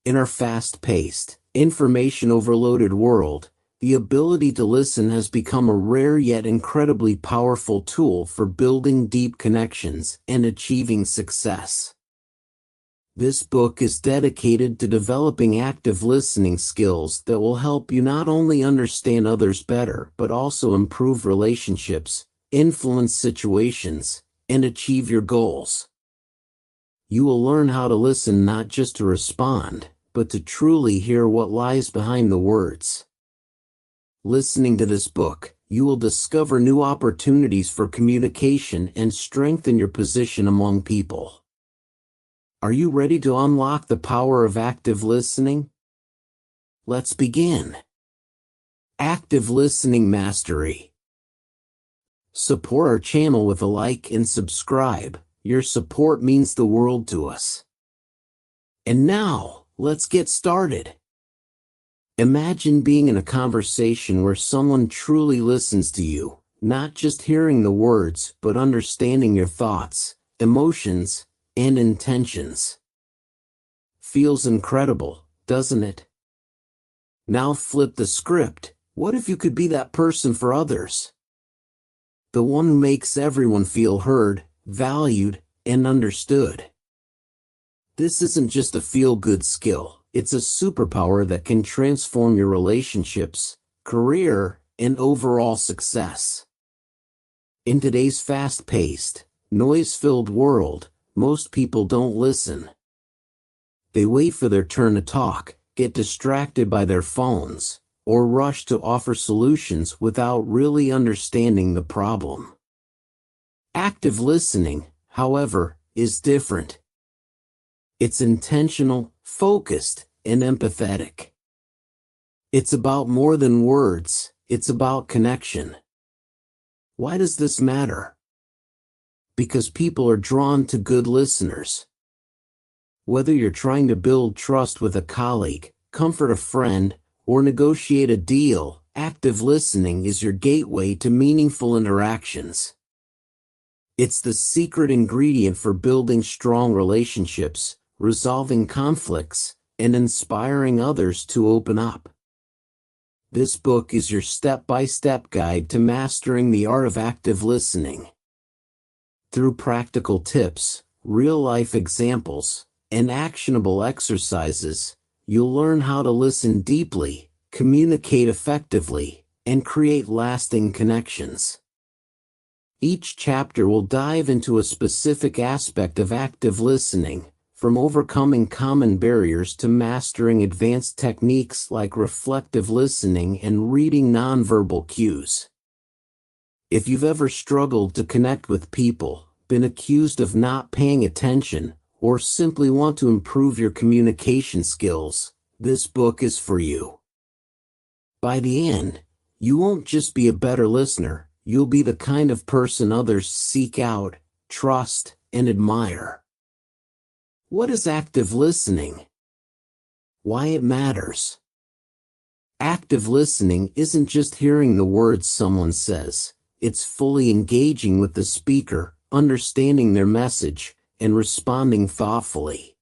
In our fast-paced, information-overloaded world, the ability to listen has become a rare yet incredibly powerful tool for building deep connections and achieving success. This book is dedicated to developing active listening skills that will help you not only understand others better but also improve relationships, influence situations, and achieve your goals. You will learn how to listen not just to respond, but to truly hear what lies behind the words. Listening to this book, you will discover new opportunities for communication and strengthen your position among people. Are you ready to unlock the power of active listening? Let's begin. Active Listening Mastery. Support our channel with a like and subscribe. Your support means the world to us. And now, let's get started. Imagine being in a conversation where someone truly listens to you, not just hearing the words but understanding your thoughts, emotions, and intentions. Feels incredible, doesn't it? Now flip the script. What if you could be that person for others? The one who makes everyone feel heard, valued, and understood. This isn't just a feel-good skill, it's a superpower that can transform your relationships, career, and overall success. In today's fast-paced, noise-filled world, most people don't listen. They wait for their turn to talk, get distracted by their phones, or rush to offer solutions without really understanding the problem. Active listening, however, is different. It's intentional, focused, and empathetic. It's about more than words, it's about connection. Why does this matter? Because people are drawn to good listeners. Whether you're trying to build trust with a colleague, comfort a friend, or negotiate a deal, active listening is your gateway to meaningful interactions. It's the secret ingredient for building strong relationships, resolving conflicts, and inspiring others to open up. This book is your step-by-step guide to mastering the art of active listening. Through practical tips, real-life examples, and actionable exercises, you'll learn how to listen deeply, communicate effectively, and create lasting connections. Each chapter will dive into a specific aspect of active listening, from overcoming common barriers to mastering advanced techniques like reflective listening and reading nonverbal cues. If you've ever struggled to connect with people, been accused of not paying attention, or simply want to improve your communication skills, this book is for you. By the end, you won't just be a better listener, you'll be the kind of person others seek out, trust, and admire. What is active listening? Why it matters? Active listening isn't just hearing the words someone says, it's fully engaging with the speaker, understanding their message, and responding thoughtfully.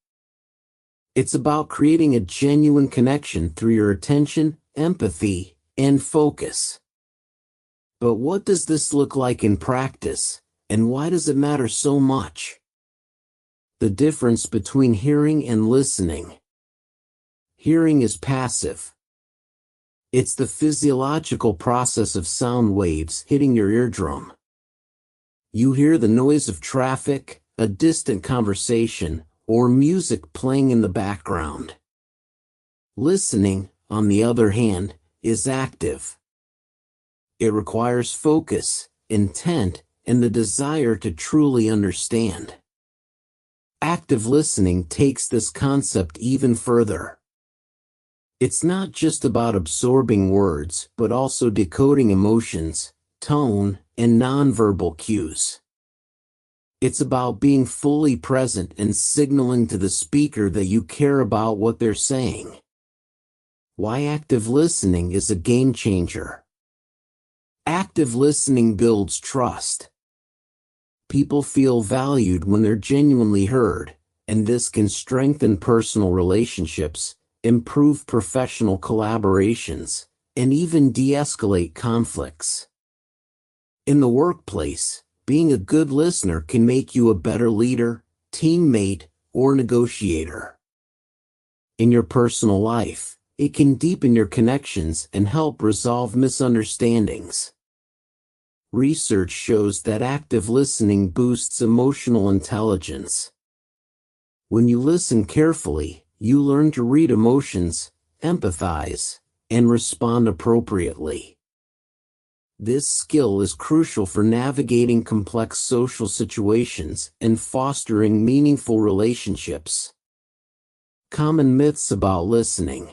It's about creating a genuine connection through your attention, empathy, and focus. But what does this look like in practice, and why does it matter so much? The difference between hearing and listening. Hearing is passive. It's the physiological process of sound waves hitting your eardrum. You hear the noise of traffic, a distant conversation, or music playing in the background. Listening, on the other hand, is active. It requires focus, intent, and the desire to truly understand. Active listening takes this concept even further. It's not just about absorbing words, but also decoding emotions, tone, and nonverbal cues. It's about being fully present and signaling to the speaker that you care about what they're saying. Why active listening is a game changer. Active listening builds trust. People feel valued when they're genuinely heard, and this can strengthen personal relationships, improve professional collaborations, and even de-escalate conflicts. In the workplace, being a good listener can make you a better leader, teammate, or negotiator. In your personal life, it can deepen your connections and help resolve misunderstandings. Research shows that active listening boosts emotional intelligence. When you listen carefully, you learn to read emotions, empathize, and respond appropriately. This skill is crucial for navigating complex social situations and fostering meaningful relationships. Common myths about listening.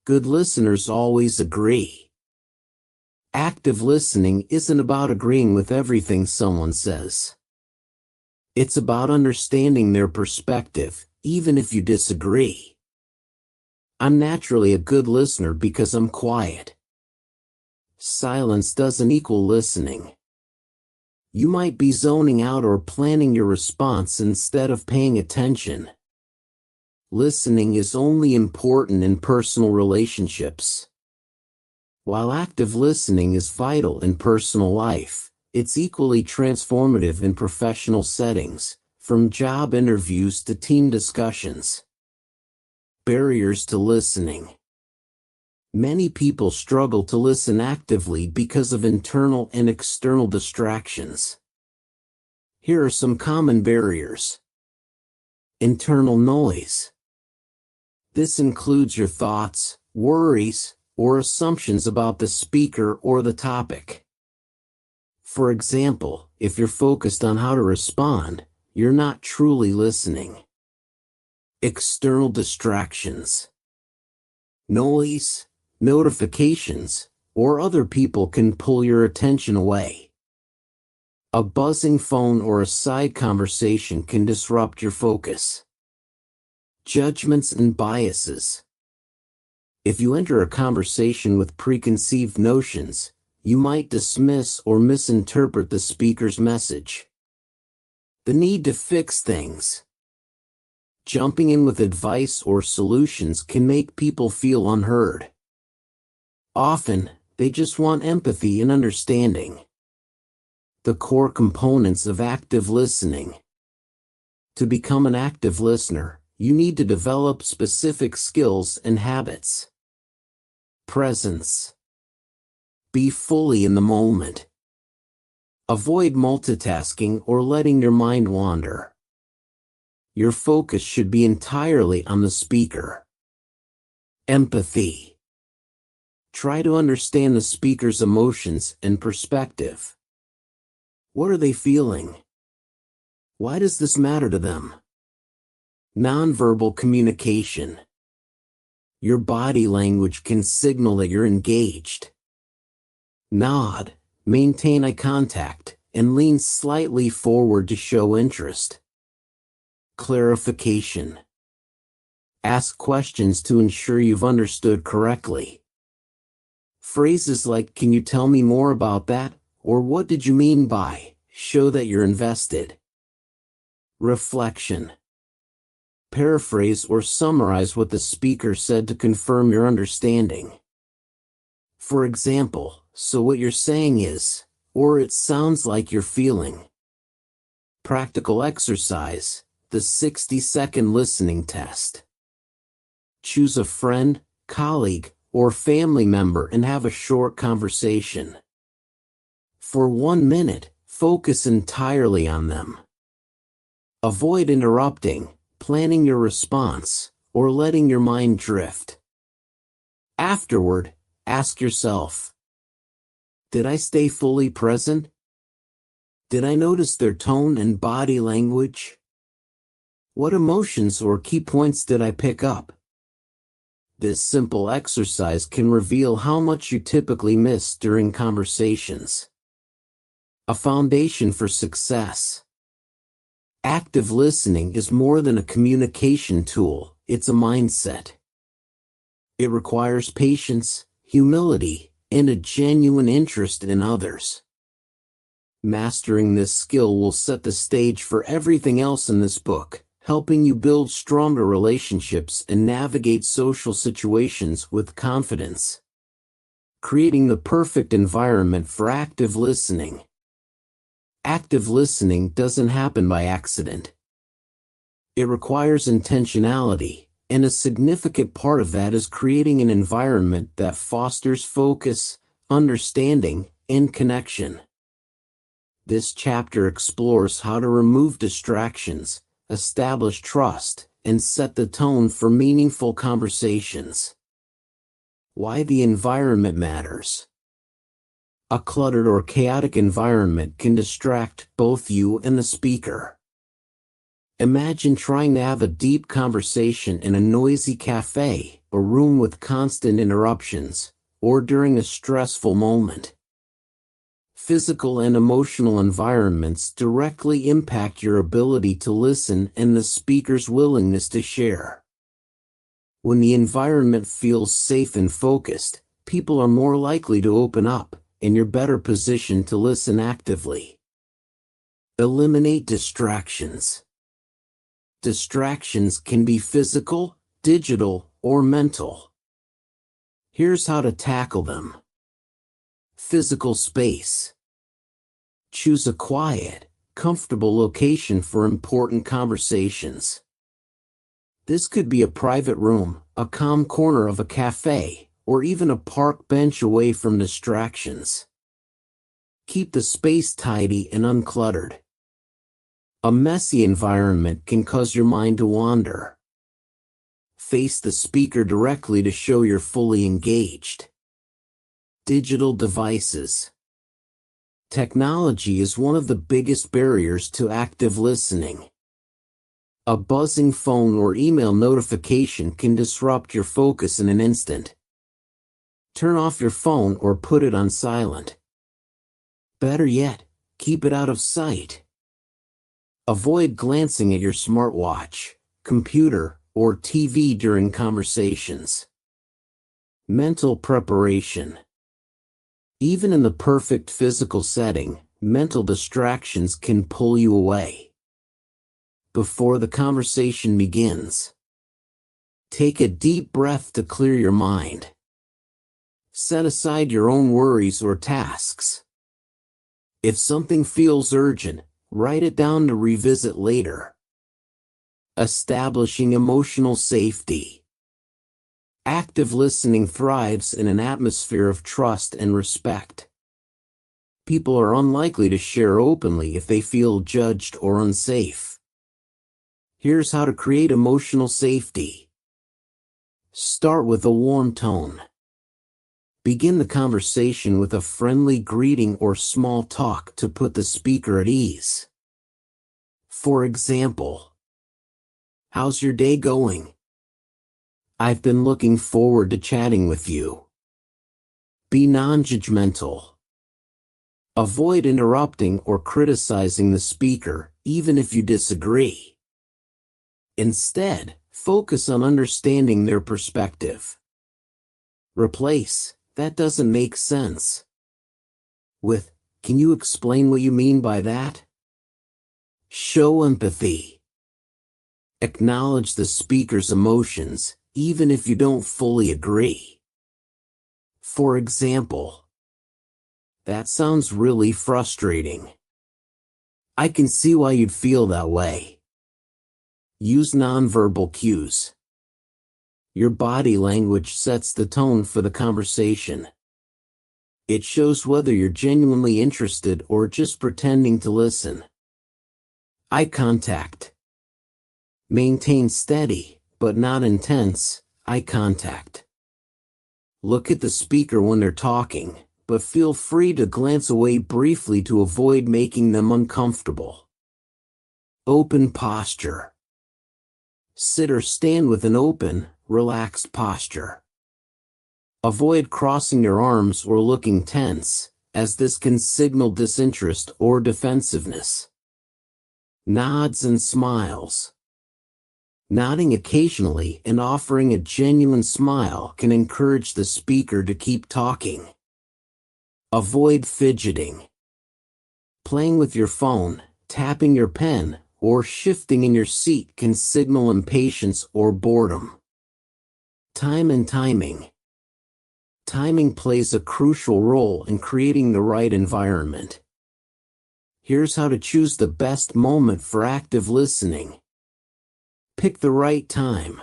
Good listeners always agree. Active listening isn't about agreeing with everything someone says. It's about understanding their perspective, even if you disagree. I'm naturally a good listener because I'm quiet. Silence doesn't equal listening. You might be zoning out or planning your response instead of paying attention. Listening is only important in personal relationships. While active listening is vital in personal life, it's equally transformative in professional settings, from job interviews to team discussions. Barriers to listening. Many people struggle to listen actively because of internal and external distractions. Here are some common barriers. Internal noise. This includes your thoughts, worries, or assumptions about the speaker or the topic. For example, if you're focused on how to respond, you're not truly listening. External distractions. Noise, notifications, or other people can pull your attention away. A buzzing phone or a side conversation can disrupt your focus. Judgments and biases. If you enter a conversation with preconceived notions, you might dismiss or misinterpret the speaker's message. The need to fix things. Jumping in with advice or solutions can make people feel unheard. Often, they just want empathy and understanding. The core components of active listening. To become an active listener, you need to develop specific skills and habits. Presence. Be fully in the moment. Avoid multitasking or letting your mind wander. Your focus should be entirely on the speaker. Empathy. Try to understand the speaker's emotions and perspective. What are they feeling? Why does this matter to them? Nonverbal communication. Your body language can signal that you're engaged. Nod, maintain eye contact, and lean slightly forward to show interest. Clarification. Ask questions to ensure you've understood correctly. Phrases like, "Can you tell me more about that?" or "What did you mean by?" show that you're invested. Reflection. Paraphrase or summarize what the speaker said to confirm your understanding. For example, "So what you're saying is," or "It sounds like you're feeling." Practical exercise, the 60-second listening test. Choose a friend, colleague, or family member and have a short conversation. For 1 minute, focus entirely on them. Avoid interrupting, planning your response, or letting your mind drift. Afterward, ask yourself, did I stay fully present? Did I notice their tone and body language? What emotions or key points did I pick up? This simple exercise can reveal how much you typically miss during conversations. A foundation for success. Active listening is more than a communication tool, it's a mindset. It requires patience, humility, and a genuine interest in others. Mastering this skill will set the stage for everything else in this book, helping you build stronger relationships and navigate social situations with confidence. Creating the perfect environment for active listening. Active listening doesn't happen by accident. It requires intentionality, and a significant part of that is creating an environment that fosters focus, understanding, and connection. This chapter explores how to remove distractions, establish trust, and set the tone for meaningful conversations. Why the environment matters. A cluttered or chaotic environment can distract both you and the speaker. Imagine trying to have a deep conversation in a noisy cafe, a room with constant interruptions, or during a stressful moment. Physical and emotional environments directly impact your ability to listen and the speaker's willingness to share. When the environment feels safe and focused, people are more likely to open up, and you're better positioned to listen actively. Eliminate distractions. Distractions can be physical, digital, or mental. Here's how to tackle them. Physical space. Choose a quiet, comfortable location for important conversations. This could be a private room, a calm corner of a cafe, or even a park bench away from distractions. Keep the space tidy and uncluttered. A messy environment can cause your mind to wander. Face the speaker directly to show you're fully engaged. Digital devices. Technology is one of the biggest barriers to active listening. A buzzing phone or email notification can disrupt your focus in an instant. Turn off your phone or put it on silent. Better yet, keep it out of sight. Avoid glancing at your smartwatch, computer, or TV during conversations. Mental preparation. Even in the perfect physical setting, mental distractions can pull you away. Before the conversation begins, take a deep breath to clear your mind. Set aside your own worries or tasks. If something feels urgent, write it down to revisit later. Establishing emotional safety. Active listening thrives in an atmosphere of trust and respect. People are unlikely to share openly if they feel judged or unsafe. Here's how to create emotional safety. Start with a warm tone. Begin the conversation with a friendly greeting or small talk to put the speaker at ease. For example, "How's your day going? I've been looking forward to chatting with you." Be non-judgmental. Avoid interrupting or criticizing the speaker, even if you disagree. Instead, focus on understanding their perspective. Replace "that doesn't make sense" with "can you explain what you mean by that?" Show empathy. Acknowledge the speaker's emotions, even if you don't fully agree. For example, "That sounds really frustrating. I can see why you'd feel that way." Use nonverbal cues. Your body language sets the tone for the conversation. It shows whether you're genuinely interested or just pretending to listen. Eye contact. Maintain steady, but not intense, eye contact. Look at the speaker when they're talking, but feel free to glance away briefly to avoid making them uncomfortable. Open posture. Sit or stand with an open, relaxed posture. Avoid crossing your arms or looking tense, as this can signal disinterest or defensiveness. Nods and smiles. Nodding occasionally and offering a genuine smile can encourage the speaker to keep talking. Avoid fidgeting. Playing with your phone, tapping your pen, or shifting in your seat can signal impatience or boredom. Time and timing. Timing plays a crucial role in creating the right environment. Here's how to choose the best moment for active listening. Pick the right time.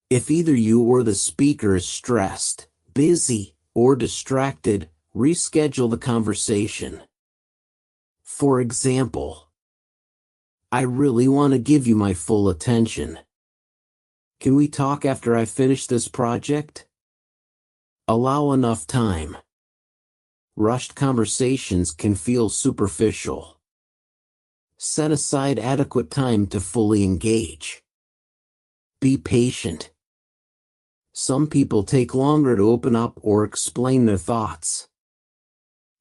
If either you or the speaker is stressed, busy, or distracted, reschedule the conversation. For example, I really want to give you my full attention. Can we talk after I finish this project? Allow enough time. Rushed conversations can feel superficial. Set aside adequate time to fully engage. Be patient. Some people take longer to open up or explain their thoughts.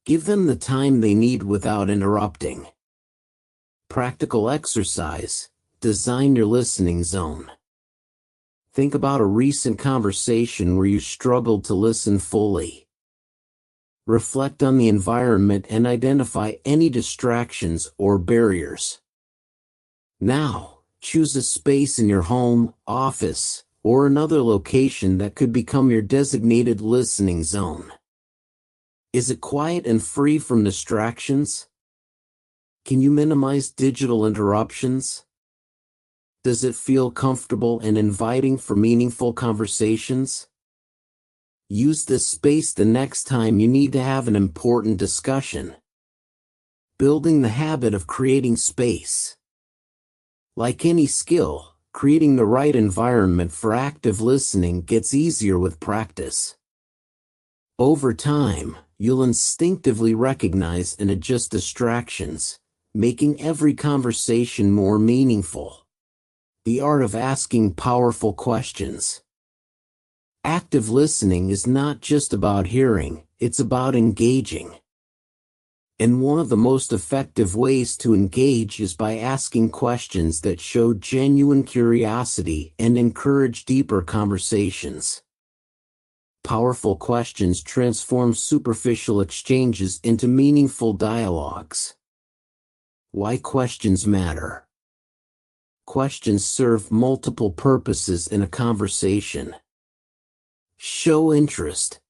Give them the time they need without interrupting. Practical exercise. Design your listening zone. Think about a recent conversation where you struggled to listen fully. Reflect on the environment and identify any distractions or barriers. Now, choose a space in your home, office, or another location that could become your designated listening zone. Is it quiet and free from distractions? Can you minimize digital interruptions? Does it feel comfortable and inviting for meaningful conversations? Use this space the next time you need to have an important discussion. Building the habit of creating space. Like any skill, creating the right environment for active listening gets easier with practice. Over time, you'll instinctively recognize and adjust distractions, making every conversation more meaningful. The art of asking powerful questions. Active listening is not just about hearing, it's about engaging. And one of the most effective ways to engage is by asking questions that show genuine curiosity and encourage deeper conversations. Powerful questions transform superficial exchanges into meaningful dialogues. Why questions matter. Questions serve multiple purposes in a conversation. Show interest.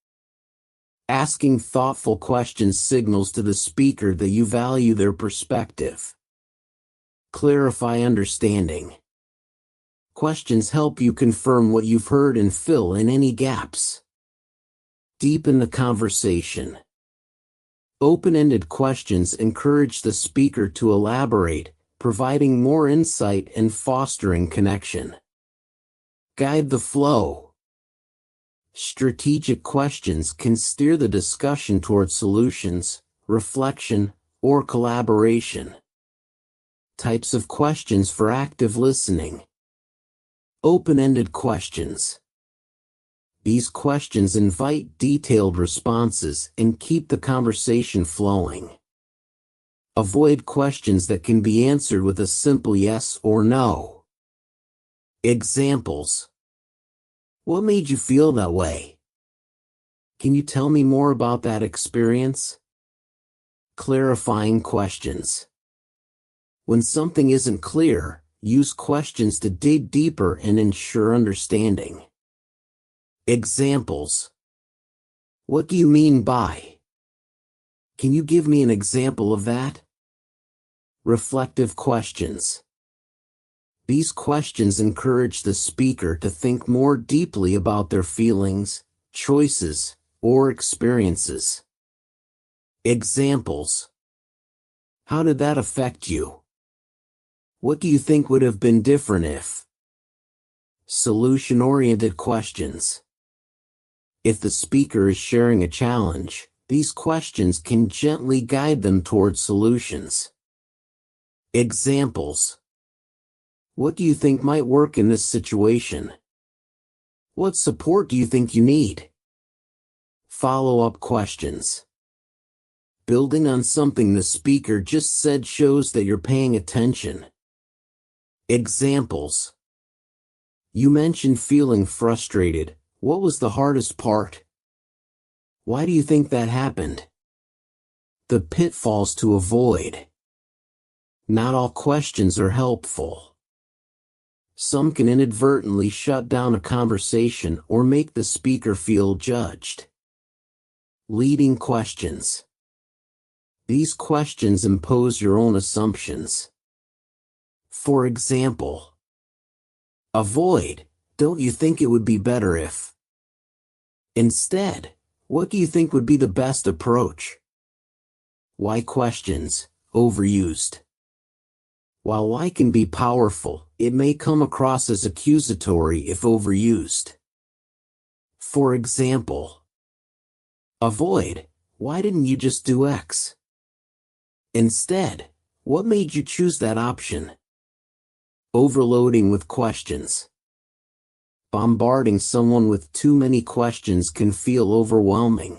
Asking thoughtful questions signals to the speaker that you value their perspective. Clarify understanding. Questions help you confirm what you've heard and fill in any gaps. Deepen the conversation. Open-ended questions encourage the speaker to elaborate, providing more insight and fostering connection. Guide the flow. Strategic questions can steer the discussion toward solutions, reflection, or collaboration. Types of questions for active listening. Open-ended questions. These questions invite detailed responses and keep the conversation flowing. Avoid questions that can be answered with a simple yes or no. Examples. What made you feel that way? Can you tell me more about that experience? Clarifying questions. When something isn't clear, use questions to dig deeper and ensure understanding. Examples. What do you mean by? Can you give me an example of that? Reflective questions. These questions encourage the speaker to think more deeply about their feelings, choices, or experiences. Examples. How did that affect you? What do you think would have been different if? Solution-oriented questions. If the speaker is sharing a challenge, these questions can gently guide them towards solutions. Examples. What do you think might work in this situation? What support do you think you need? Follow-up questions. Building on something the speaker just said shows that you're paying attention. Examples. You mentioned feeling frustrated. What was the hardest part? Why do you think that happened? The pitfalls to avoid. Not all questions are helpful. Some can inadvertently shut down a conversation or make the speaker feel judged. Leading questions. These questions impose your own assumptions. For example, avoid, don't you think it would be better if? Instead, what do you think would be the best approach? Why questions, overused. While why can be powerful, it may come across as accusatory if overused. For example, avoid, why didn't you just do X? Instead, what made you choose that option? Overloading with questions. Bombarding someone with too many questions can feel overwhelming.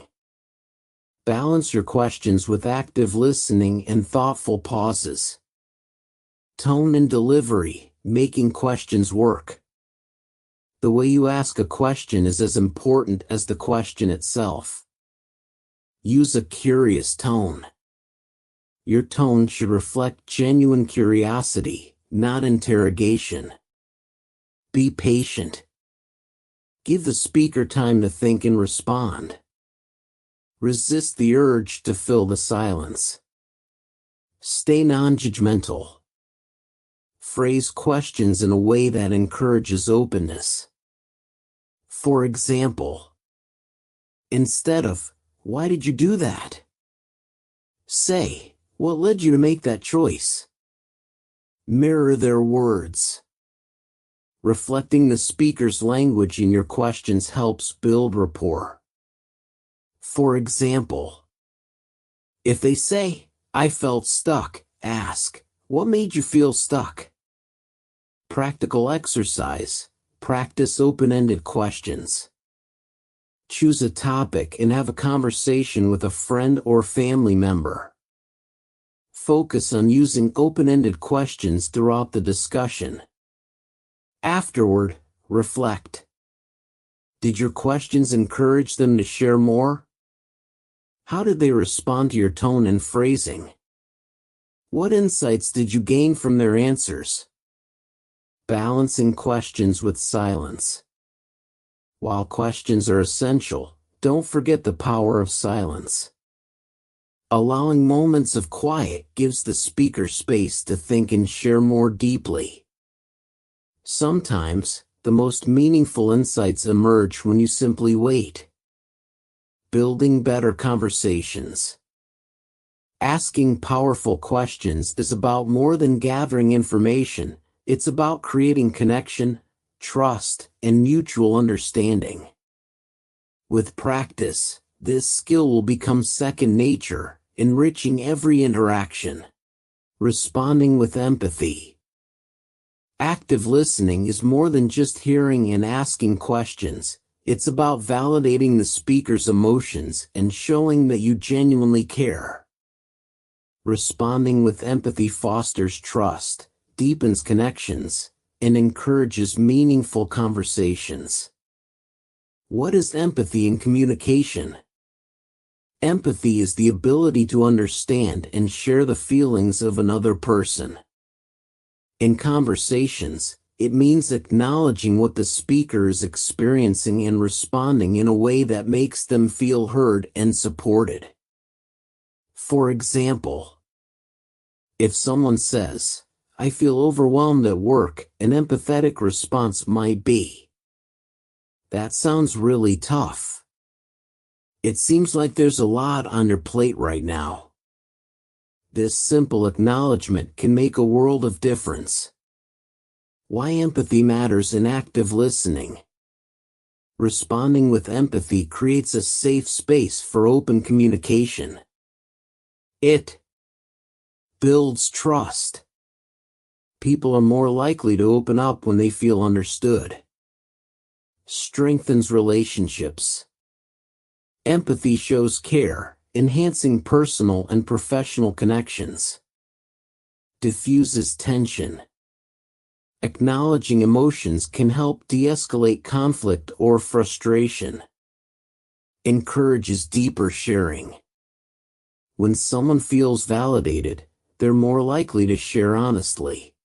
Balance your questions with active listening and thoughtful pauses. Tone and delivery, making questions work. The way you ask a question is as important as the question itself. Use a curious tone. Your tone should reflect genuine curiosity, not interrogation. Be patient. Give the speaker time to think and respond. Resist the urge to fill the silence. Stay non-judgmental. Phrase questions in a way that encourages openness. For example, instead of, why did you do that? Say, what led you to make that choice? Mirror their words. Reflecting the speaker's language in your questions helps build rapport. For example, if they say, I felt stuck, ask, what made you feel stuck? Practical exercise. Practice open-ended questions. Choose a topic and have a conversation with a friend or family member. Focus on using open-ended questions throughout the discussion. Afterward, reflect. Did your questions encourage them to share more? How did they respond to your tone and phrasing? What insights did you gain from their answers? Balancing questions with silence. While questions are essential, don't forget the power of silence. Allowing moments of quiet gives the speaker space to think and share more deeply. Sometimes, the most meaningful insights emerge when you simply wait. Building better conversations. Asking powerful questions is about more than gathering information, it's about creating connection, trust, and mutual understanding. With practice, this skill will become second nature, enriching every interaction. Responding with empathy. Active listening is more than just hearing and asking questions. It's about validating the speaker's emotions and showing that you genuinely care. Responding with empathy fosters trust, deepens connections, and encourages meaningful conversations. What is empathy in communication? Empathy is the ability to understand and share the feelings of another person. In conversations, it means acknowledging what the speaker is experiencing and responding in a way that makes them feel heard and supported. For example, if someone says, I feel overwhelmed at work, an empathetic response might be, that sounds really tough. It seems like there's a lot on your plate right now. This simple acknowledgement can make a world of difference. Why empathy matters in active listening. Responding with empathy creates a safe space for open communication. It builds trust. People are more likely to open up when they feel understood. Strengthens relationships. Empathy shows care, enhancing personal and professional connections. Diffuses tension. Acknowledging emotions can help de-escalate conflict or frustration. Encourages deeper sharing. When someone feels validated, they're more likely to share honestly.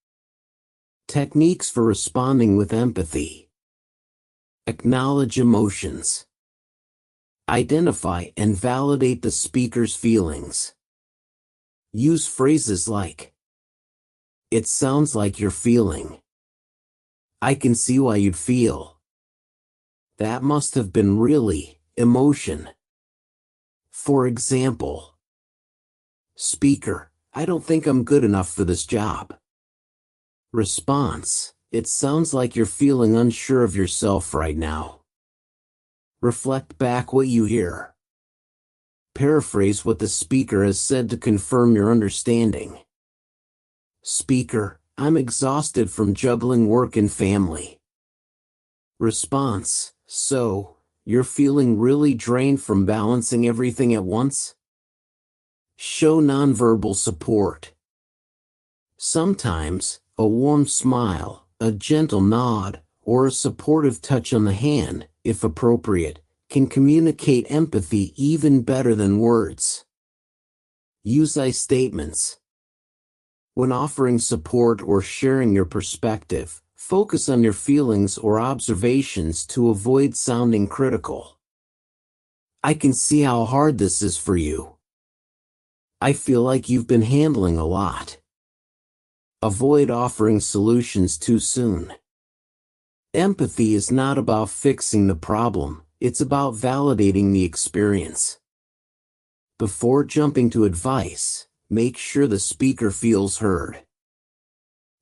Techniques for responding with empathy. Acknowledge emotions. Identify and validate the speaker's feelings. Use phrases like, "It sounds like you're feeling." "I can see why you'd feel. That must have been really emotion." For example, speaker, "I don't think I'm good enough for this job." Response, "It sounds like you're feeling unsure of yourself right now." Reflect back what you hear. Paraphrase what the speaker has said to confirm your understanding. Speaker, "I'm exhausted from juggling work and family." Response, "So, you're feeling really drained from balancing everything at once?" Show nonverbal support. Sometimes, a warm smile, a gentle nod, or a supportive touch on the hand, if appropriate, can communicate empathy even better than words. Use I statements. When offering support or sharing your perspective, focus on your feelings or observations to avoid sounding critical. "I can see how hard this is for you. I feel like you've been handling a lot." Avoid offering solutions too soon. Empathy is not about fixing the problem, it's about validating the experience. Before jumping to advice, make sure the speaker feels heard.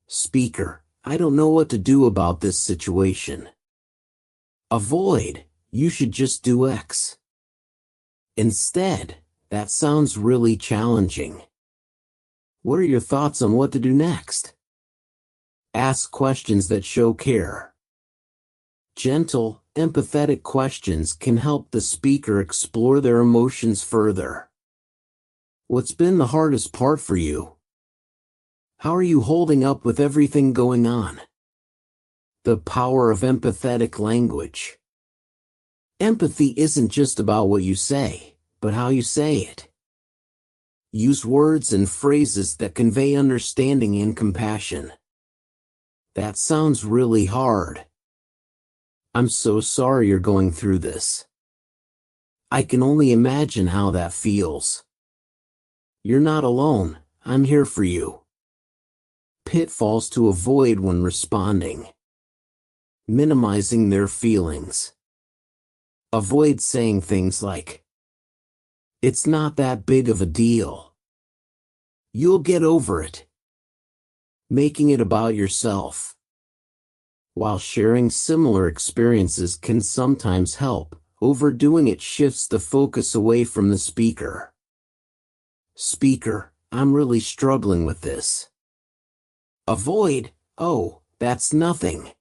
Speaker, "I don't know what to do about this situation." Avoid, "You should just do X." Instead, "That sounds really challenging. What are your thoughts on what to do next?" Ask questions that show care. Gentle, empathetic questions can help the speaker explore their emotions further. What's been the hardest part for you? How are you holding up with everything going on? The power of empathetic language. Empathy isn't just about what you say, but how you say it. Use words and phrases that convey understanding and compassion. "That sounds really hard. I'm so sorry you're going through this. I can only imagine how that feels. You're not alone, I'm here for you." Pitfalls to avoid when responding. Minimizing their feelings. Avoid saying things like, "It's not that big of a deal. You'll get over it." Making it about yourself. While sharing similar experiences can sometimes help, overdoing it shifts the focus away from the speaker. Speaker, "I'm really struggling with this." Avoid, "Oh, that's nothing.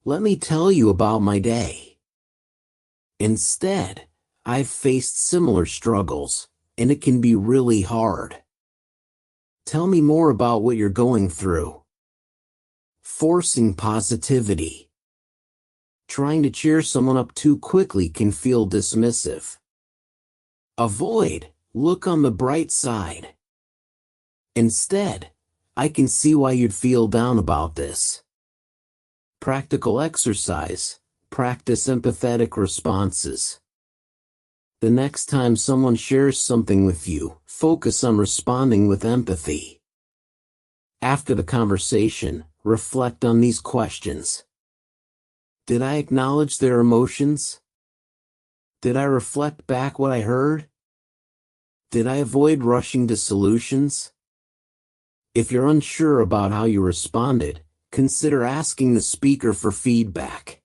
Let me tell you about my day." Instead, "I've faced similar struggles, and it can be really hard. Tell me more about what you're going through." Forcing positivity. Trying to cheer someone up too quickly can feel dismissive. Avoid, "Look on the bright side." Instead, "I can see why you'd feel down about this." Practical exercise. Practice empathetic responses. The next time someone shares something with you, focus on responding with empathy. After the conversation, reflect on these questions. Did I acknowledge their emotions? Did I reflect back what I heard? Did I avoid rushing to solutions? If you're unsure about how you responded, consider asking the speaker for feedback.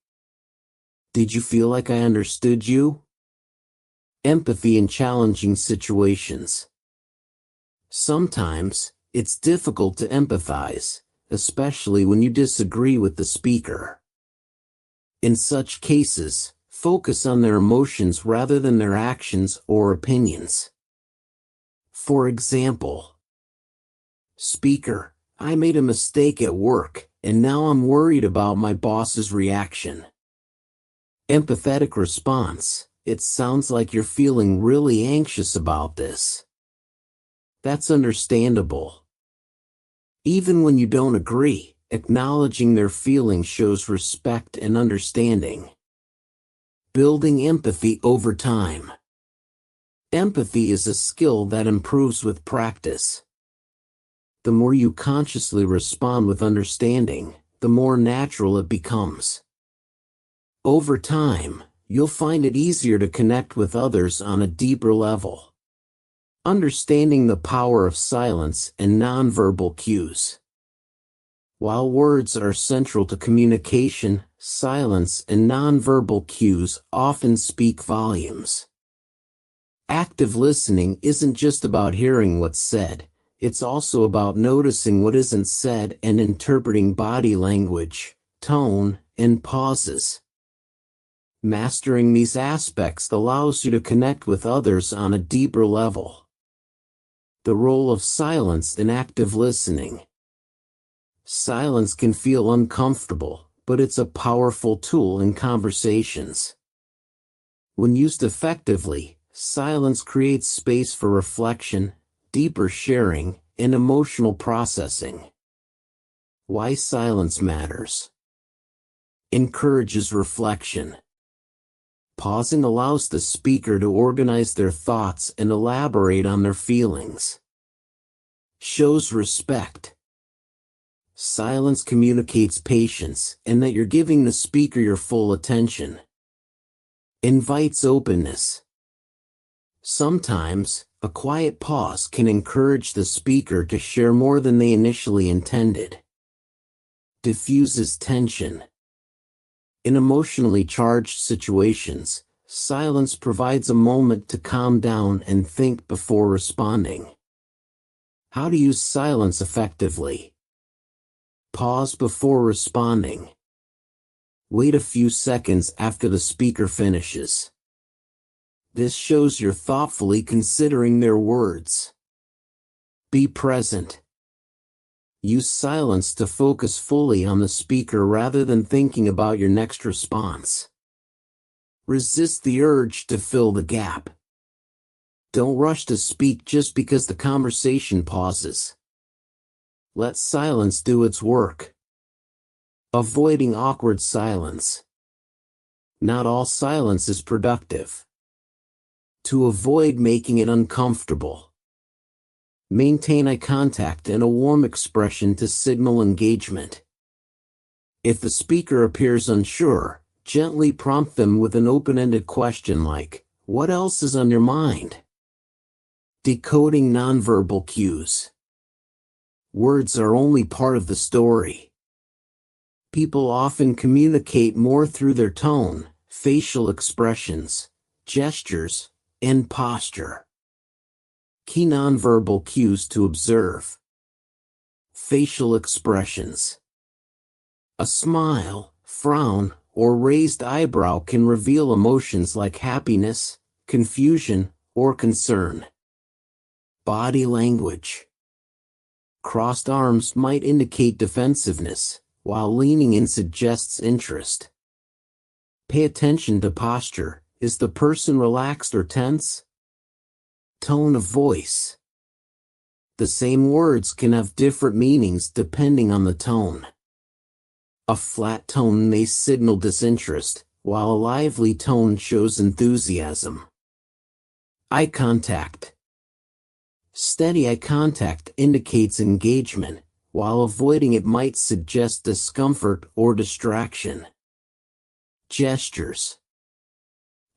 Did you feel like I understood you? Empathy in challenging situations. Sometimes, it's difficult to empathize, especially when you disagree with the speaker. In such cases, focus on their emotions rather than their actions or opinions. For example, speaker, "I made a mistake at work, and now I'm worried about my boss's reaction." Empathetic response, "It sounds like you're feeling really anxious about this. That's understandable. Even when you don't agree, acknowledging their feelings shows respect and understanding. Building empathy over time. Empathy is a skill that improves with practice. The more you consciously respond with understanding, the more natural it becomes. Over time, you'll find it easier to connect with others on a deeper level. Understanding the power of silence and nonverbal cues. While words are central to communication, silence and nonverbal cues often speak volumes. Active listening isn't just about hearing what's said, it's also about noticing what isn't said and interpreting body language, tone, and pauses. Mastering these aspects allows you to connect with others on a deeper level. The role of silence in active listening. Silence can feel uncomfortable, but it's a powerful tool in conversations. When used effectively, silence creates space for reflection, deeper sharing, and emotional processing. Why silence matters. Encourages reflection. Pausing allows the speaker to organize their thoughts and elaborate on their feelings. Shows respect. Silence communicates patience and that you're giving the speaker your full attention. Invites openness. Sometimes, a quiet pause can encourage the speaker to share more than they initially intended. Diffuses tension. In emotionally charged situations, silence provides a moment to calm down and think before responding. How to use silence effectively. Pause before responding. Wait a few seconds after the speaker finishes. This shows you're thoughtfully considering their words. Be present. Use silence to focus fully on the speaker rather than thinking about your next response. Resist the urge to fill the gap. Don't rush to speak just because the conversation pauses. Let silence do its work. Avoiding awkward silence. Not all silence is productive. To avoid making it uncomfortable. Maintain eye contact and a warm expression to signal engagement. If the speaker appears unsure, gently prompt them with an open-ended question like, "What else is on your mind?" Decoding nonverbal cues. Words are only part of the story. People often communicate more through their tone, facial expressions, gestures, and posture. Key nonverbal cues to observe. Facial expressions. A smile, frown, or raised eyebrow can reveal emotions like happiness, confusion, or concern. Body language. Crossed arms might indicate defensiveness, while leaning in suggests interest. Pay attention to posture. Is the person relaxed or tense? Tone of voice. The same words can have different meanings depending on the tone. A flat tone may signal disinterest, while a lively tone shows enthusiasm. Eye contact. Steady eye contact indicates engagement, while avoiding it might suggest discomfort or distraction. Gestures.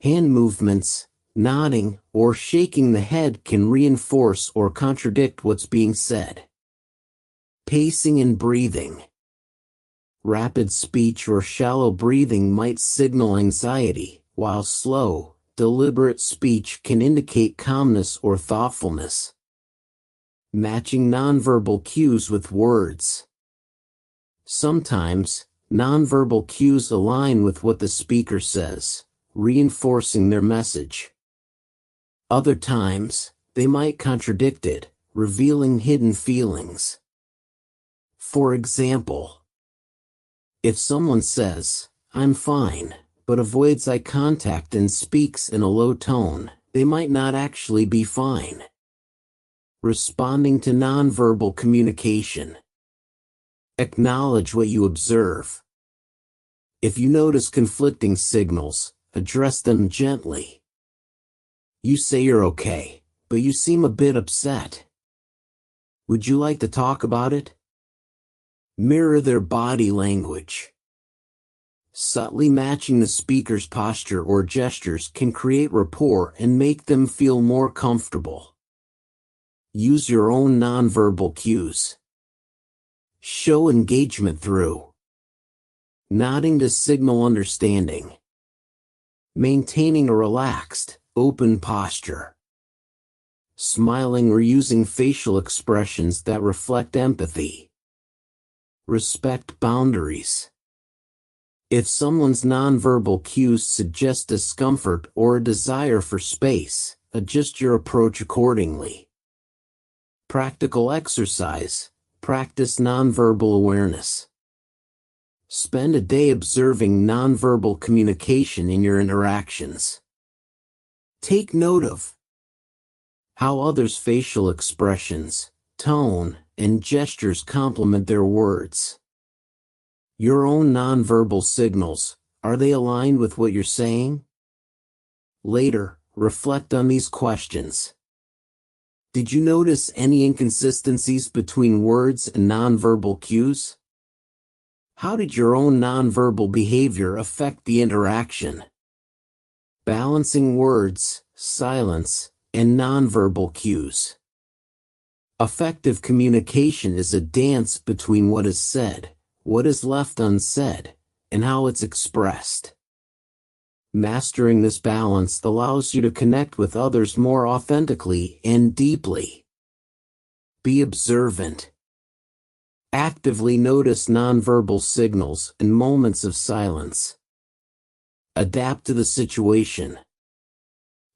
Hand movements, nodding, or shaking the head can reinforce or contradict what's being said. Pacing and breathing. Rapid speech or shallow breathing might signal anxiety, while slow, deliberate speech can indicate calmness or thoughtfulness. Matching nonverbal cues with words. Sometimes, nonverbal cues align with what the speaker says, reinforcing their message. Other times, they might contradict it, revealing hidden feelings. For example, if someone says, "I'm fine," but avoids eye contact and speaks in a low tone, they might not actually be fine. Responding to nonverbal communication. Acknowledge what you observe. If you notice conflicting signals, address them gently. You say you're okay, but you seem a bit upset. Would you like to talk about it? Mirror their body language. Subtly matching the speaker's posture or gestures can create rapport and make them feel more comfortable. Use your own nonverbal cues. Show engagement through nodding to signal understanding. Maintaining a relaxed, open posture. Smiling or using facial expressions that reflect empathy. Respect boundaries. If someone's nonverbal cues suggest discomfort or a desire for space, adjust your approach accordingly. Practical exercise. Practice nonverbal awareness. Spend a day observing nonverbal communication in your interactions. Take note of how others' facial expressions, tone, and gestures complement their words. Your own nonverbal signals, are they aligned with what you're saying? Later, reflect on these questions. Did you notice any inconsistencies between words and nonverbal cues? How did your own nonverbal behavior affect the interaction? Balancing words, silence, and nonverbal cues. Effective communication is a dance between what is said, what is left unsaid, and how it's expressed. Mastering this balance allows you to connect with others more authentically and deeply. Be observant. Actively notice nonverbal signals and moments of silence. Adapt to the situation.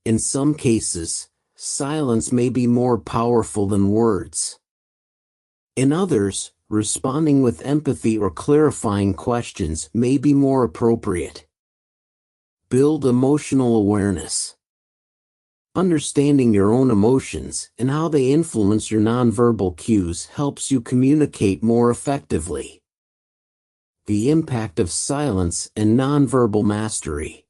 In some cases, silence may be more powerful than words. In others, responding with empathy or clarifying questions may be more appropriate. Build emotional awareness. Understanding your own emotions and how they influence your nonverbal cues helps you communicate more effectively. The impact of silence and nonverbal mastery.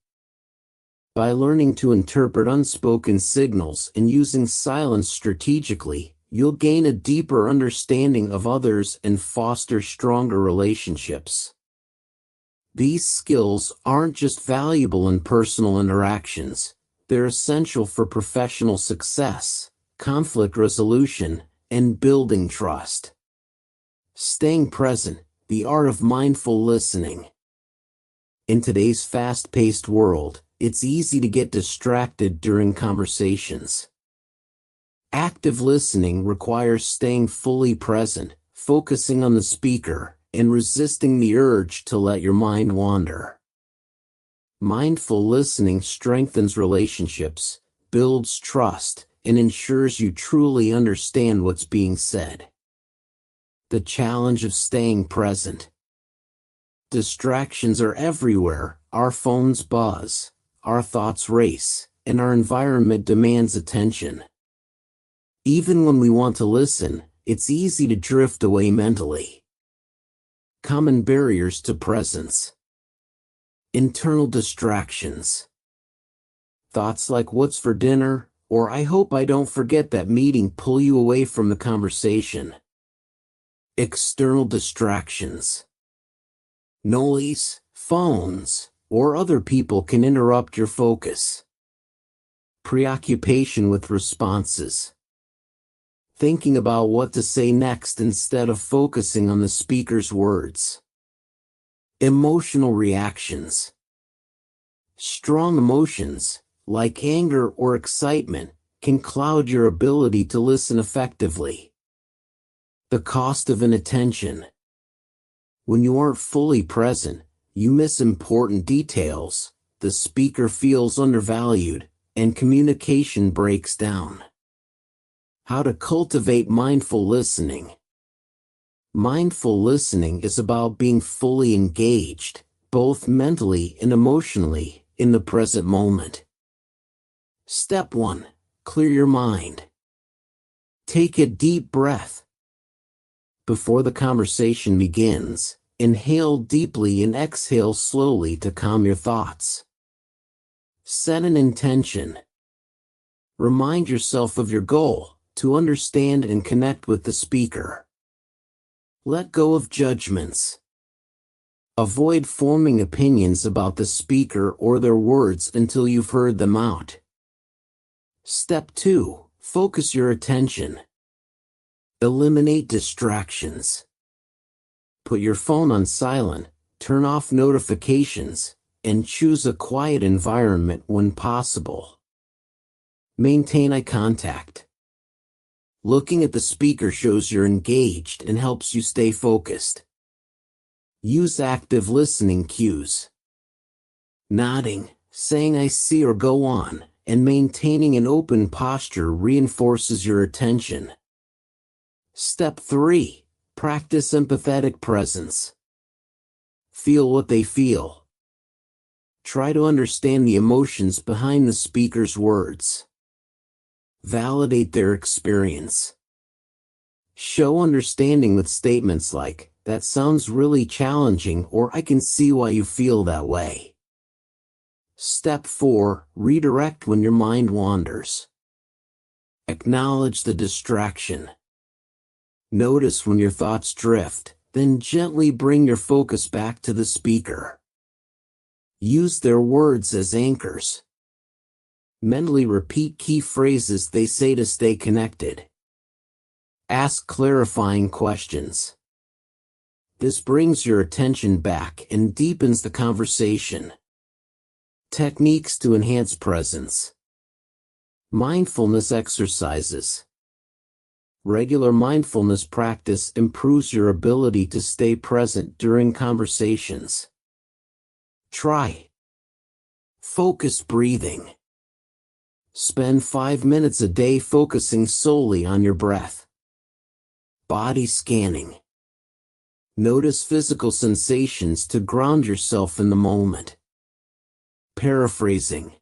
By learning to interpret unspoken signals and using silence strategically, you'll gain a deeper understanding of others and foster stronger relationships. These skills aren't just valuable in personal interactions, they're essential for professional success, conflict resolution, and building trust. Staying present, the art of mindful listening. In today's fast-paced world, it's easy to get distracted during conversations. Active listening requires staying fully present, focusing on the speaker, and resisting the urge to let your mind wander. Mindful listening strengthens relationships, builds trust, and ensures you truly understand what's being said. The challenge of staying present. Distractions are everywhere, our phones buzz, our thoughts race, and our environment demands attention. Even when we want to listen, it's easy to drift away mentally. Common barriers to presence. Internal distractions. Thoughts like "what's for dinner?" or "I hope I don't forget that meeting" pull you away from the conversation. External distractions. Noise, phones, or other people can interrupt your focus. Preoccupation with responses. Thinking about what to say next instead of focusing on the speaker's words. Emotional reactions. Strong emotions, like anger or excitement, can cloud your ability to listen effectively. The cost of inattention. When you aren't fully present, you miss important details, the speaker feels undervalued, and communication breaks down. How to cultivate mindful listening. Mindful listening is about being fully engaged, both mentally and emotionally, in the present moment. Step 1. Clear your mind. Take a deep breath. Before the conversation begins, inhale deeply and exhale slowly to calm your thoughts. Set an intention. Remind yourself of your goal, to understand and connect with the speaker. Let go of judgments. Avoid forming opinions about the speaker or their words until you've heard them out. Step 2. Focus your attention. Eliminate distractions. Put your phone on silent, turn off notifications, and choose a quiet environment when possible. Maintain eye contact. Looking at the speaker shows you're engaged and helps you stay focused. Use active listening cues. Nodding, saying "I see" or "go on," and maintaining an open posture reinforces your attention. Step 3. Practice empathetic presence. Feel what they feel. Try to understand the emotions behind the speaker's words. Validate their experience. Show understanding with statements like, "That sounds really challenging," or "I can see why you feel that way." Step 4. Redirect when your mind wanders. Acknowledge the distraction. Notice when your thoughts drift, then gently bring your focus back to the speaker. Use their words as anchors. Mentally repeat key phrases they say to stay connected. Ask clarifying questions. This brings your attention back and deepens the conversation. Techniques to enhance presence. Mindfulness exercises. Regular mindfulness practice improves your ability to stay present during conversations. Try focused breathing. Spend 5 minutes a day focusing solely on your breath. Body scanning. Notice physical sensations to ground yourself in the moment. Paraphrasing.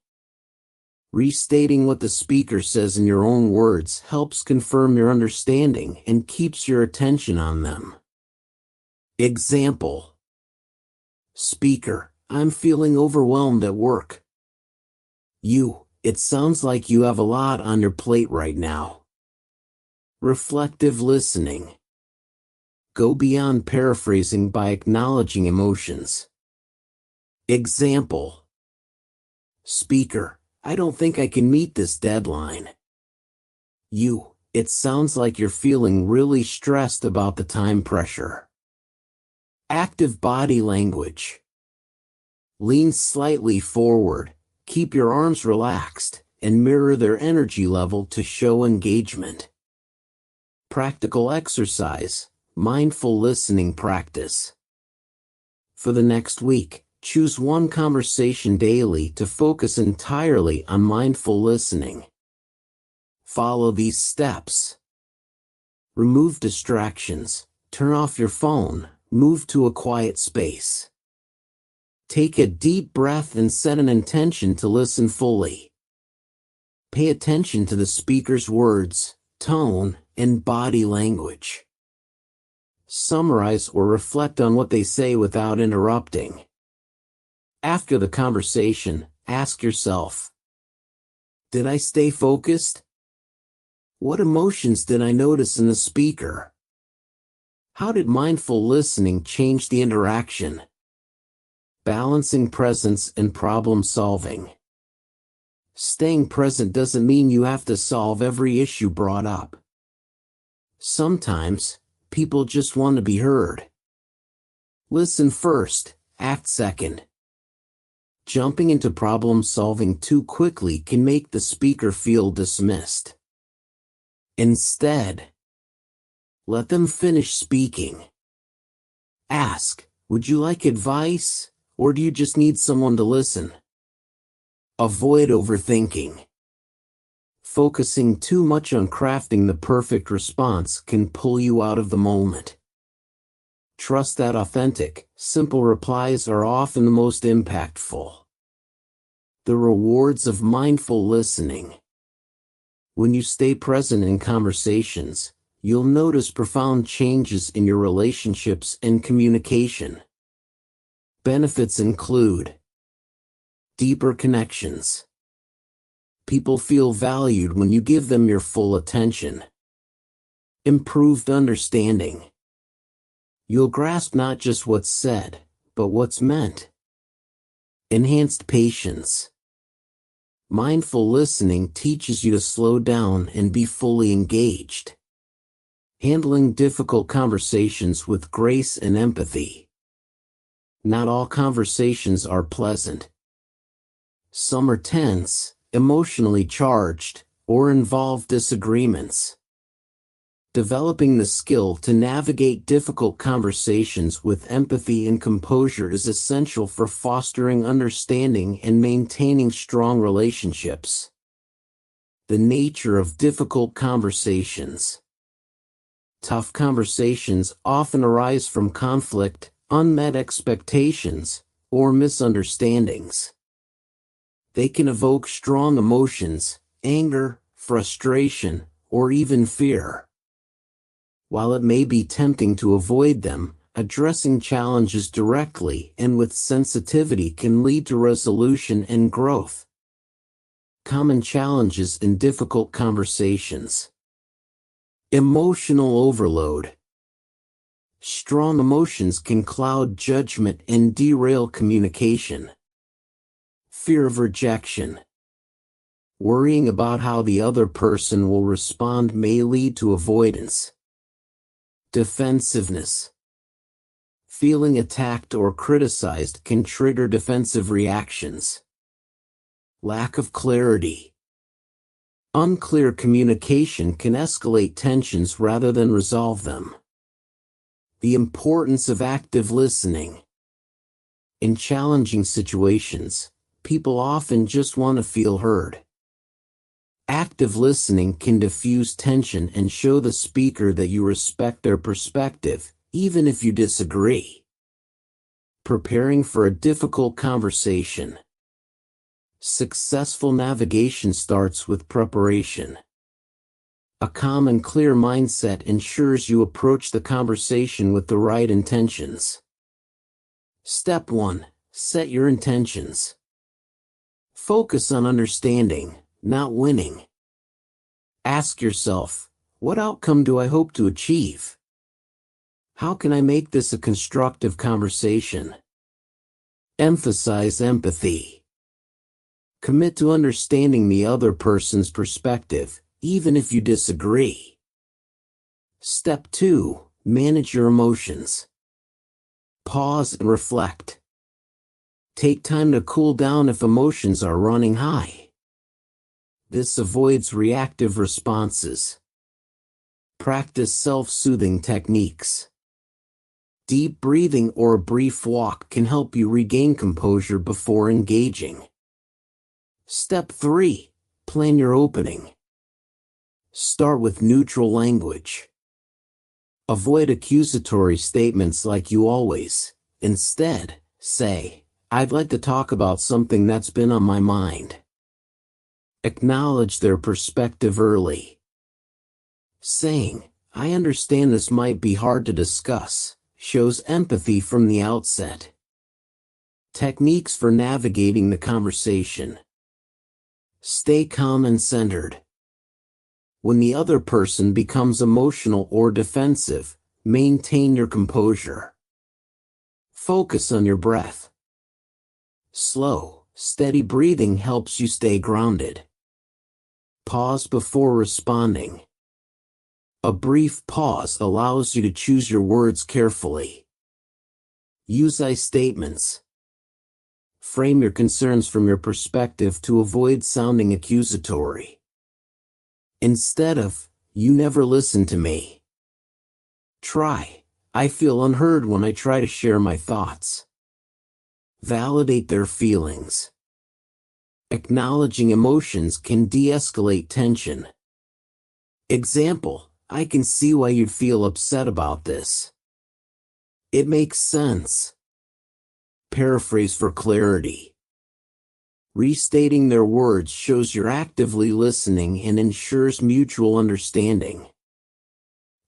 Restating what the speaker says in your own words helps confirm your understanding and keeps your attention on them. Example. Speaker: "I'm feeling overwhelmed at work." You: "It sounds like you have a lot on your plate right now." Reflective listening. Go beyond paraphrasing by acknowledging emotions. Example. Speaker: "I don't think I can meet this deadline." You: "It sounds like you're feeling really stressed about the time pressure." Active body language. Lean slightly forward, keep your arms relaxed, and mirror their energy level to show engagement. Practical exercise, mindful listening practice. For the next week, choose one conversation daily to focus entirely on mindful listening. Follow these steps. Remove distractions, turn off your phone, move to a quiet space. Take a deep breath and set an intention to listen fully. Pay attention to the speaker's words, tone, and body language. Summarize or reflect on what they say without interrupting. After the conversation, ask yourself, did I stay focused? What emotions did I notice in the speaker? How did mindful listening change the interaction? Balancing presence and problem solving. Staying present doesn't mean you have to solve every issue brought up. Sometimes, people just want to be heard. Listen first, act second. Jumping into problem solving too quickly can make the speaker feel dismissed. Instead, let them finish speaking. Ask, would you like advice, or do you just need someone to listen? Avoid overthinking. Focusing too much on crafting the perfect response can pull you out of the moment. Trust that authentic, simple replies are often the most impactful. The rewards of mindful listening. When you stay present in conversations, you'll notice profound changes in your relationships and communication. Benefits include deeper connections. People feel valued when you give them your full attention. Improved understanding. You'll grasp not just what's said, but what's meant. Enhanced patience. Mindful listening teaches you to slow down and be fully engaged. Handling difficult conversations with grace and empathy. Not all conversations are pleasant. Some are tense, emotionally charged, or involve disagreements. Developing the skill to navigate difficult conversations with empathy and composure is essential for fostering understanding and maintaining strong relationships. The nature of difficult conversations. Tough conversations often arise from conflict, unmet expectations, or misunderstandings. They can evoke strong emotions, anger, frustration, or even fear. While it may be tempting to avoid them, addressing challenges directly and with sensitivity can lead to resolution and growth. Common challenges in difficult conversations. Emotional overload. Strong emotions can cloud judgment and derail communication. Fear of rejection. Worrying about how the other person will respond may lead to avoidance. Defensiveness. Feeling attacked or criticized can trigger defensive reactions. Lack of clarity. Unclear communication can escalate tensions rather than resolve them. The importance of active listening. In challenging situations, people often just want to feel heard. Active listening can diffuse tension and show the speaker that you respect their perspective, even if you disagree. Preparing for a difficult conversation. Successful navigation starts with preparation. A calm and clear mindset ensures you approach the conversation with the right intentions. Step 1. Set your intentions. Focus on understanding, not winning. Ask yourself, what outcome do I hope to achieve? How can I make this a constructive conversation? Emphasize empathy. Commit to understanding the other person's perspective, even if you disagree. Step 2. Manage your emotions. Pause and reflect. Take time to cool down if emotions are running high. This avoids reactive responses. Practice self-soothing techniques. Deep breathing or a brief walk can help you regain composure before engaging. Step 3. Plan your opening. Start with neutral language. Avoid accusatory statements like "you always." Instead, say, "I'd like to talk about something that's been on my mind." Acknowledge their perspective early. Saying, "I understand this might be hard to discuss," shows empathy from the outset. Techniques for navigating the conversation. Stay calm and centered. When the other person becomes emotional or defensive, maintain your composure. Focus on your breath. Slow, steady breathing helps you stay grounded. Pause before responding. A brief pause allows you to choose your words carefully. Use I statements. Frame your concerns from your perspective to avoid sounding accusatory. Instead of, "You never listen to me," try, "I feel unheard when I try to share my thoughts." Validate their feelings. Acknowledging emotions can de-escalate tension. Example, "I can see why you'd feel upset about this. It makes sense." Paraphrase for clarity. Restating their words shows you're actively listening and ensures mutual understanding.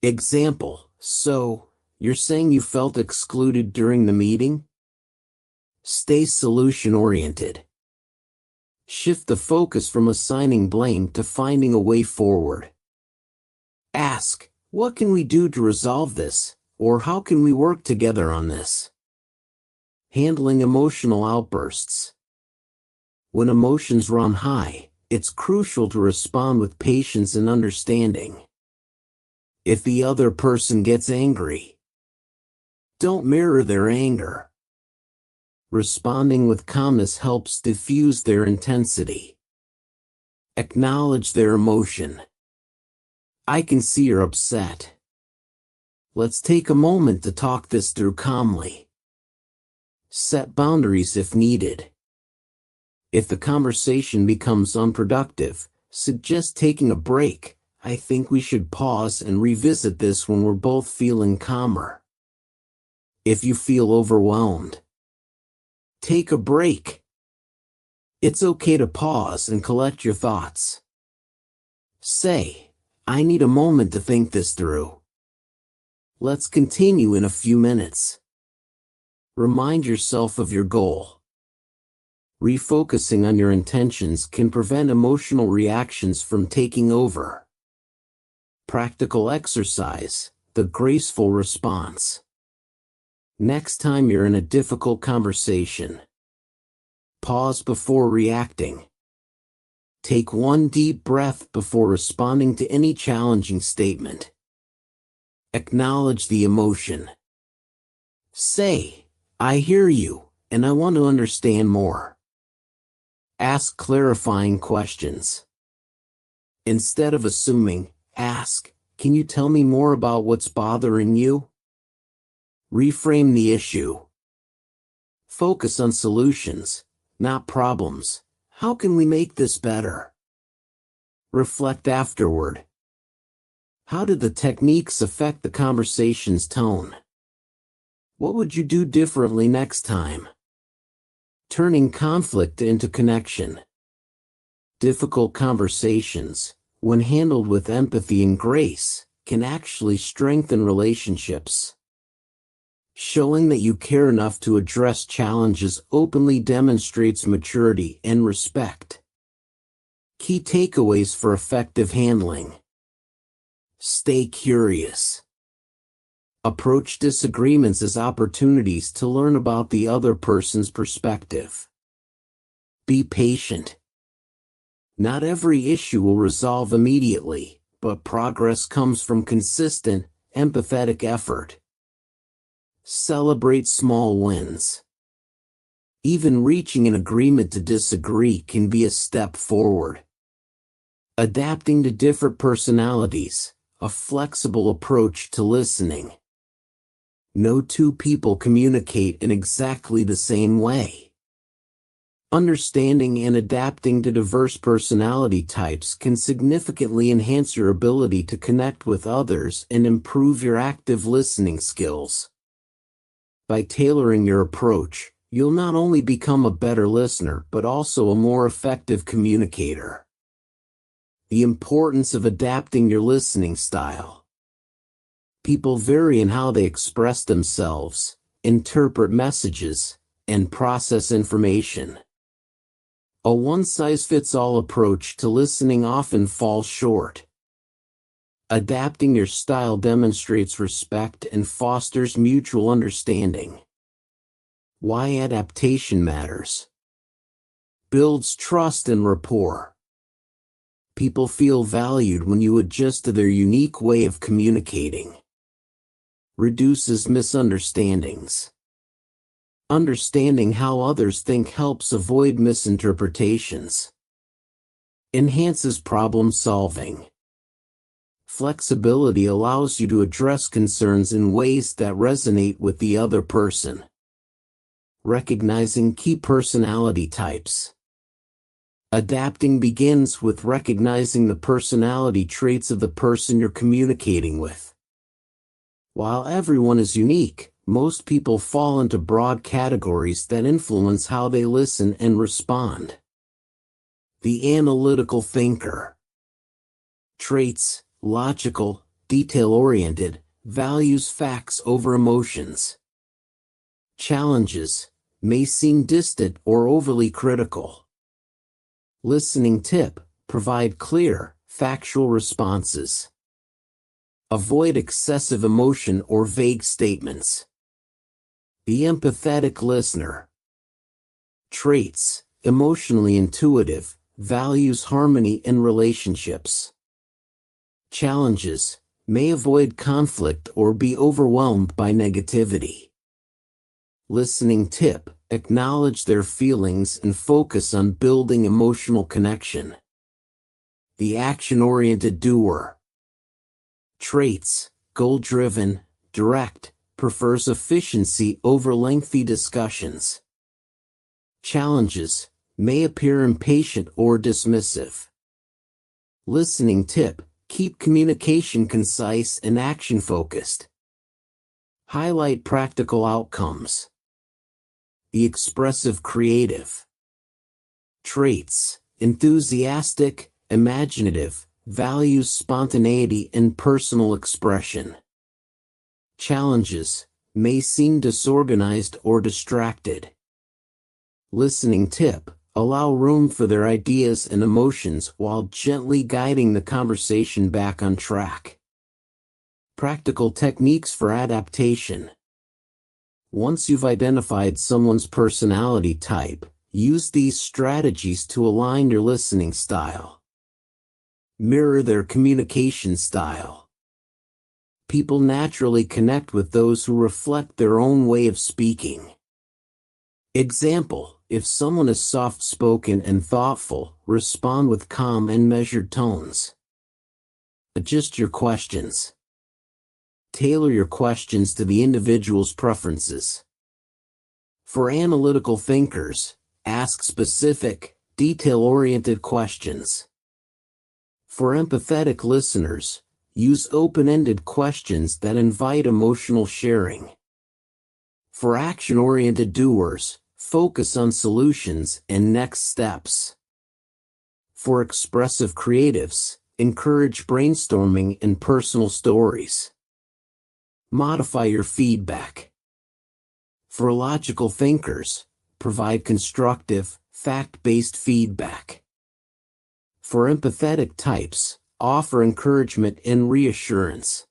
Example: so, you're saying you felt excluded during the meeting? Stay solution-oriented. Shift the focus from assigning blame to finding a way forward. Ask, what can we do to resolve this, or how can we work together on this? Handling emotional outbursts. When emotions run high, it's crucial to respond with patience and understanding. If the other person gets angry, don't mirror their anger. Responding with calmness helps diffuse their intensity. Acknowledge their emotion. I can see you're upset. Let's take a moment to talk this through calmly. Set boundaries if needed. If the conversation becomes unproductive, suggest taking a break. I think we should pause and revisit this when we're both feeling calmer. If you feel overwhelmed, take a break. It's okay to pause and collect your thoughts. Say, I need a moment to think this through. Let's continue in a few minutes. Remind yourself of your goal. Refocusing on your intentions can prevent emotional reactions from taking over. Practical exercise: the graceful response. Next time you're in a difficult conversation, pause before reacting. Take one deep breath before responding to any challenging statement. Acknowledge the emotion. Say, I hear you, and I want to understand more. Ask clarifying questions. Instead of assuming, ask, can you tell me more about what's bothering you? Reframe the issue. Focus on solutions, not problems. How can we make this better? Reflect afterward. How did the techniques affect the conversation's tone? What would you do differently next time? Turning conflict into connection. Difficult conversations, when handled with empathy and grace, can actually strengthen relationships. Showing that you care enough to address challenges openly demonstrates maturity and respect. Key takeaways for effective handling. Stay curious. Approach disagreements as opportunities to learn about the other person's perspective. Be patient. Not every issue will resolve immediately, but progress comes from consistent, empathetic effort. Celebrate small wins. Even reaching an agreement to disagree can be a step forward. Adapting to different personalities, a flexible approach to listening. No two people communicate in exactly the same way. Understanding and adapting to diverse personality types can significantly enhance your ability to connect with others and improve your active listening skills. By tailoring your approach, you'll not only become a better listener but also a more effective communicator. The importance of adapting your listening style. People vary in how they express themselves, interpret messages, and process information. A one-size-fits-all approach to listening often falls short. Adapting your style demonstrates respect and fosters mutual understanding. Why adaptation matters. Builds trust and rapport. People feel valued when you adjust to their unique way of communicating. Reduces misunderstandings. Understanding how others think helps avoid misinterpretations. Enhances problem solving. Flexibility allows you to address concerns in ways that resonate with the other person. Recognizing key personality types. Adapting begins with recognizing the personality traits of the person you're communicating with. While everyone is unique, most people fall into broad categories that influence how they listen and respond. The analytical thinker. Traits: logical, detail-oriented, values facts over emotions. Challenges: may seem distant or overly critical. Listening tip: provide clear, factual responses. Avoid excessive emotion or vague statements. The empathetic listener. Traits: emotionally intuitive, values harmony in relationships. Challenges: may avoid conflict or be overwhelmed by negativity. Listening tip: acknowledge their feelings and focus on building emotional connection. The action-oriented doer. Traits: goal-driven, direct, prefers efficiency over lengthy discussions. Challenges: may appear impatient or dismissive. Listening tip: keep communication concise and action-focused. Highlight practical outcomes. The expressive creative. Traits: enthusiastic, imaginative, values spontaneity and personal expression. Challenges: may seem disorganized or distracted. Listening tip: allow room for their ideas and emotions while gently guiding the conversation back on track. Practical techniques for adaptation. Once you've identified someone's personality type, use these strategies to align your listening style. Mirror their communication style. People naturally connect with those who reflect their own way of speaking. Example: if someone is soft-spoken and thoughtful, respond with calm and measured tones. Adjust your questions. Tailor your questions to the individual's preferences. For analytical thinkers, ask specific, detail-oriented questions. For empathetic listeners, use open-ended questions that invite emotional sharing. For action-oriented doers, focus on solutions and next steps. For expressive creatives, encourage brainstorming and personal stories. Modify your feedback. For logical thinkers, provide constructive, fact-based feedback. For empathetic types, offer encouragement and reassurance.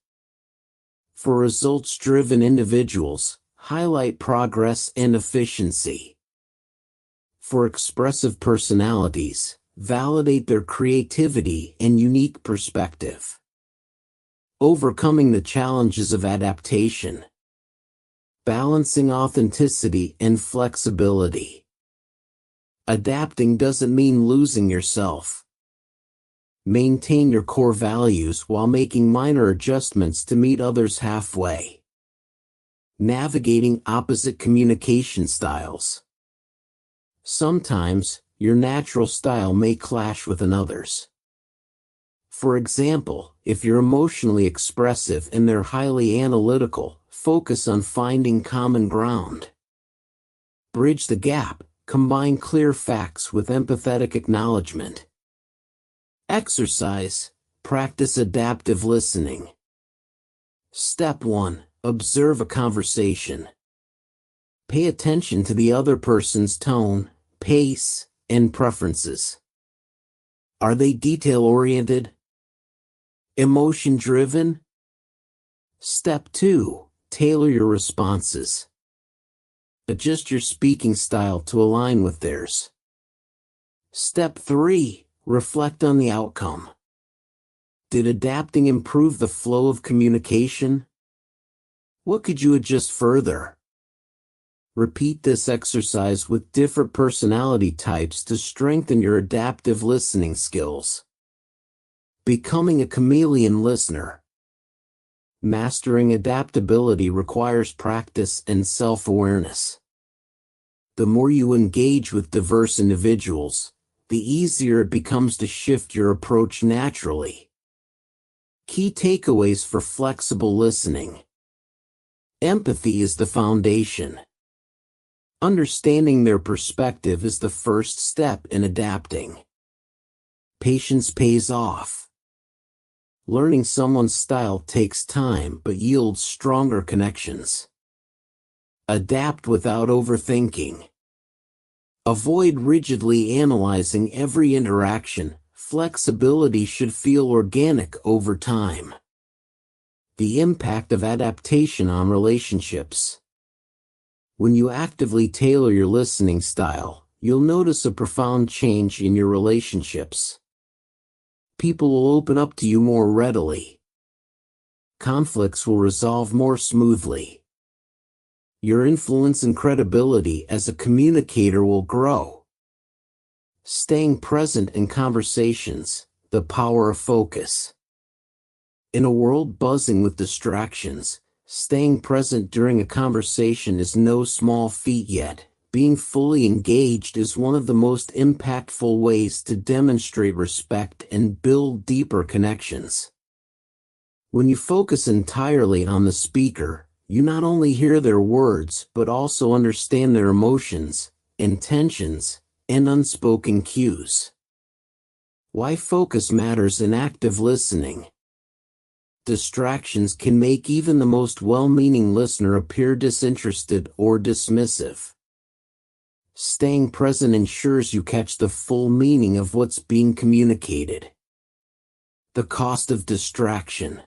For results-driven individuals, highlight progress and efficiency. For expressive personalities, validate their creativity and unique perspective. Overcoming the challenges of adaptation. Balancing authenticity and flexibility. Adapting doesn't mean losing yourself. Maintain your core values while making minor adjustments to meet others halfway. Navigating opposite communication styles. Sometimes, your natural style may clash with another's. For example, if you're emotionally expressive and they're highly analytical, focus on finding common ground. Bridge the gap, combine clear facts with empathetic acknowledgement. Exercise: practice adaptive listening. Step 1. Observe a conversation. Pay attention to the other person's tone, pace, and preferences. Are they detail-oriented? Emotion-driven? Step 2. Tailor your responses. Adjust your speaking style to align with theirs. Step 3. Reflect on the outcome. Did adapting improve the flow of communication? What could you adjust further? Repeat this exercise with different personality types to strengthen your adaptive listening skills. Becoming a chameleon listener. Mastering adaptability requires practice and self-awareness. The more you engage with diverse individuals, the easier it becomes to shift your approach naturally. Key takeaways for flexible listening. Empathy is the foundation. Understanding their perspective is the first step in adapting. patience pays off. Learning someone's style takes time but yields stronger connections. Adapt without overthinking. Avoid rigidly analyzing every interaction. Flexibility should feel organic over time. The impact of adaptation on relationships. When you actively tailor your listening style, you'll notice a profound change in your relationships. People will open up to you more readily. Conflicts will resolve more smoothly. Your influence and credibility as a communicator will grow. Staying present in conversations, the power of focus. In a world buzzing with distractions, staying present during a conversation is no small feat yet. Being fully engaged is one of the most impactful ways to demonstrate respect and build deeper connections. When you focus entirely on the speaker, you not only hear their words but also understand their emotions, intentions, and unspoken cues. Why focus matters in active listening. Distractions can make even the most well-meaning listener appear disinterested or dismissive. Staying present ensures you catch the full meaning of what's being communicated. The cost of distraction.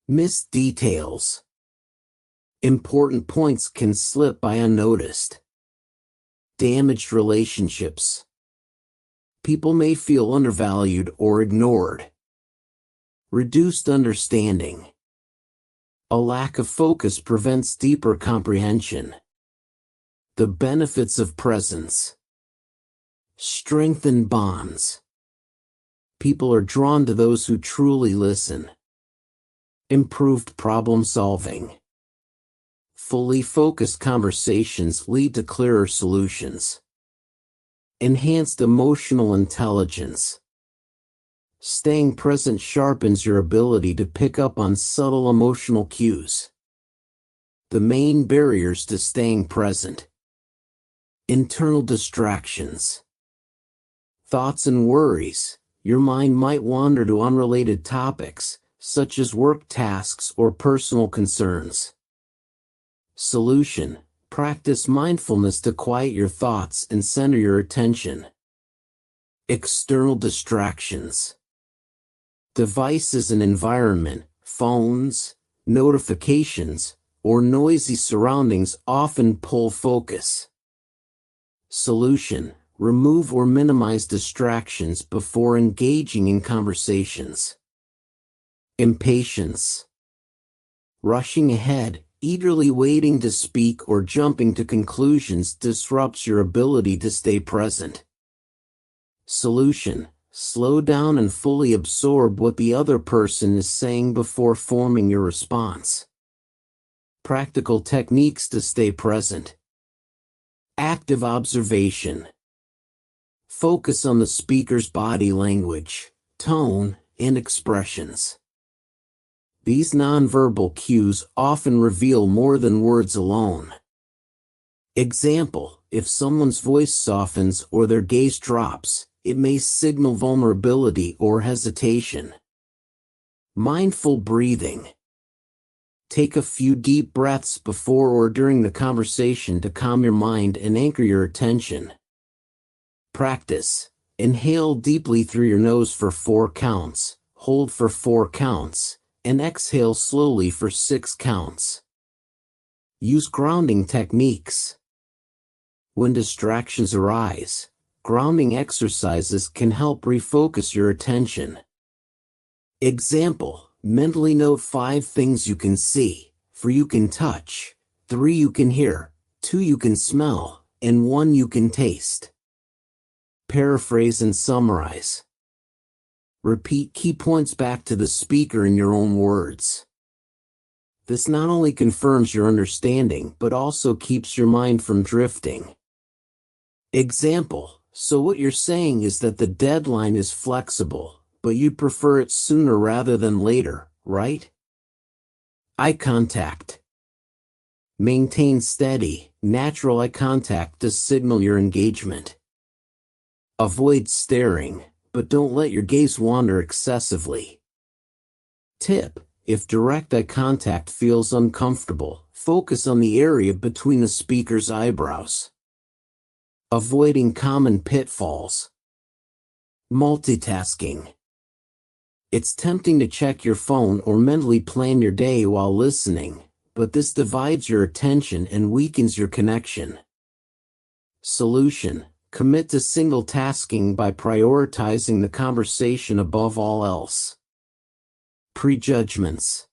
Missed details. Important points can slip by unnoticed. Damaged relationships. People may feel undervalued or ignored. Reduced understanding. A lack of focus prevents deeper comprehension. The benefits of presence. Strengthen bonds. People are drawn to those who truly listen. Improved problem solving. Fully focused conversations lead to clearer solutions. Enhanced emotional intelligence. Staying present sharpens your ability to pick up on subtle emotional cues. The main barriers to staying present. Internal distractions. Thoughts and worries. Your mind might wander to unrelated topics, such as work tasks or personal concerns. Solution: practice mindfulness to quiet your thoughts and center your attention. External distractions. Devices and environment, phones, notifications, or noisy surroundings often pull focus. Solution: remove or minimize distractions before engaging in conversations. Impatience. Rushing ahead, eagerly waiting to speak or jumping to conclusions disrupts your ability to stay present. Solution: slow down and fully absorb what the other person is saying before forming your response. Practical techniques to stay present. Active observation. Focus on the speaker's body language, tone, and expressions. These nonverbal cues often reveal more than words alone. Example: if someone's voice softens or their gaze drops, it may signal vulnerability or hesitation. Mindful breathing. Take a few deep breaths before or during the conversation to calm your mind and anchor your attention. Practice: inhale deeply through your nose for 4 counts, hold for 4 counts, and exhale slowly for 6 counts. Use grounding techniques. When distractions arise, grounding exercises can help refocus your attention. Example: mentally note 5 things you can see, 4 you can touch, 3 you can hear, 2 you can smell, and 1 you can taste. Paraphrase and summarize. Repeat key points back to the speaker in your own words. This not only confirms your understanding but also keeps your mind from drifting. Example: so what you're saying is that the deadline is flexible, but you'd prefer it sooner rather than later, right? Eye contact. Maintain steady, natural eye contact to signal your engagement. Avoid staring. but don't let your gaze wander excessively. Tip: if direct eye contact feels uncomfortable, focus on the area between the speaker's eyebrows. Avoiding common pitfalls. Multitasking. It's tempting to check your phone or mentally plan your day while listening, but this divides your attention and weakens your connection. Solution: commit to single tasking by prioritizing the conversation above all else. Prejudgments.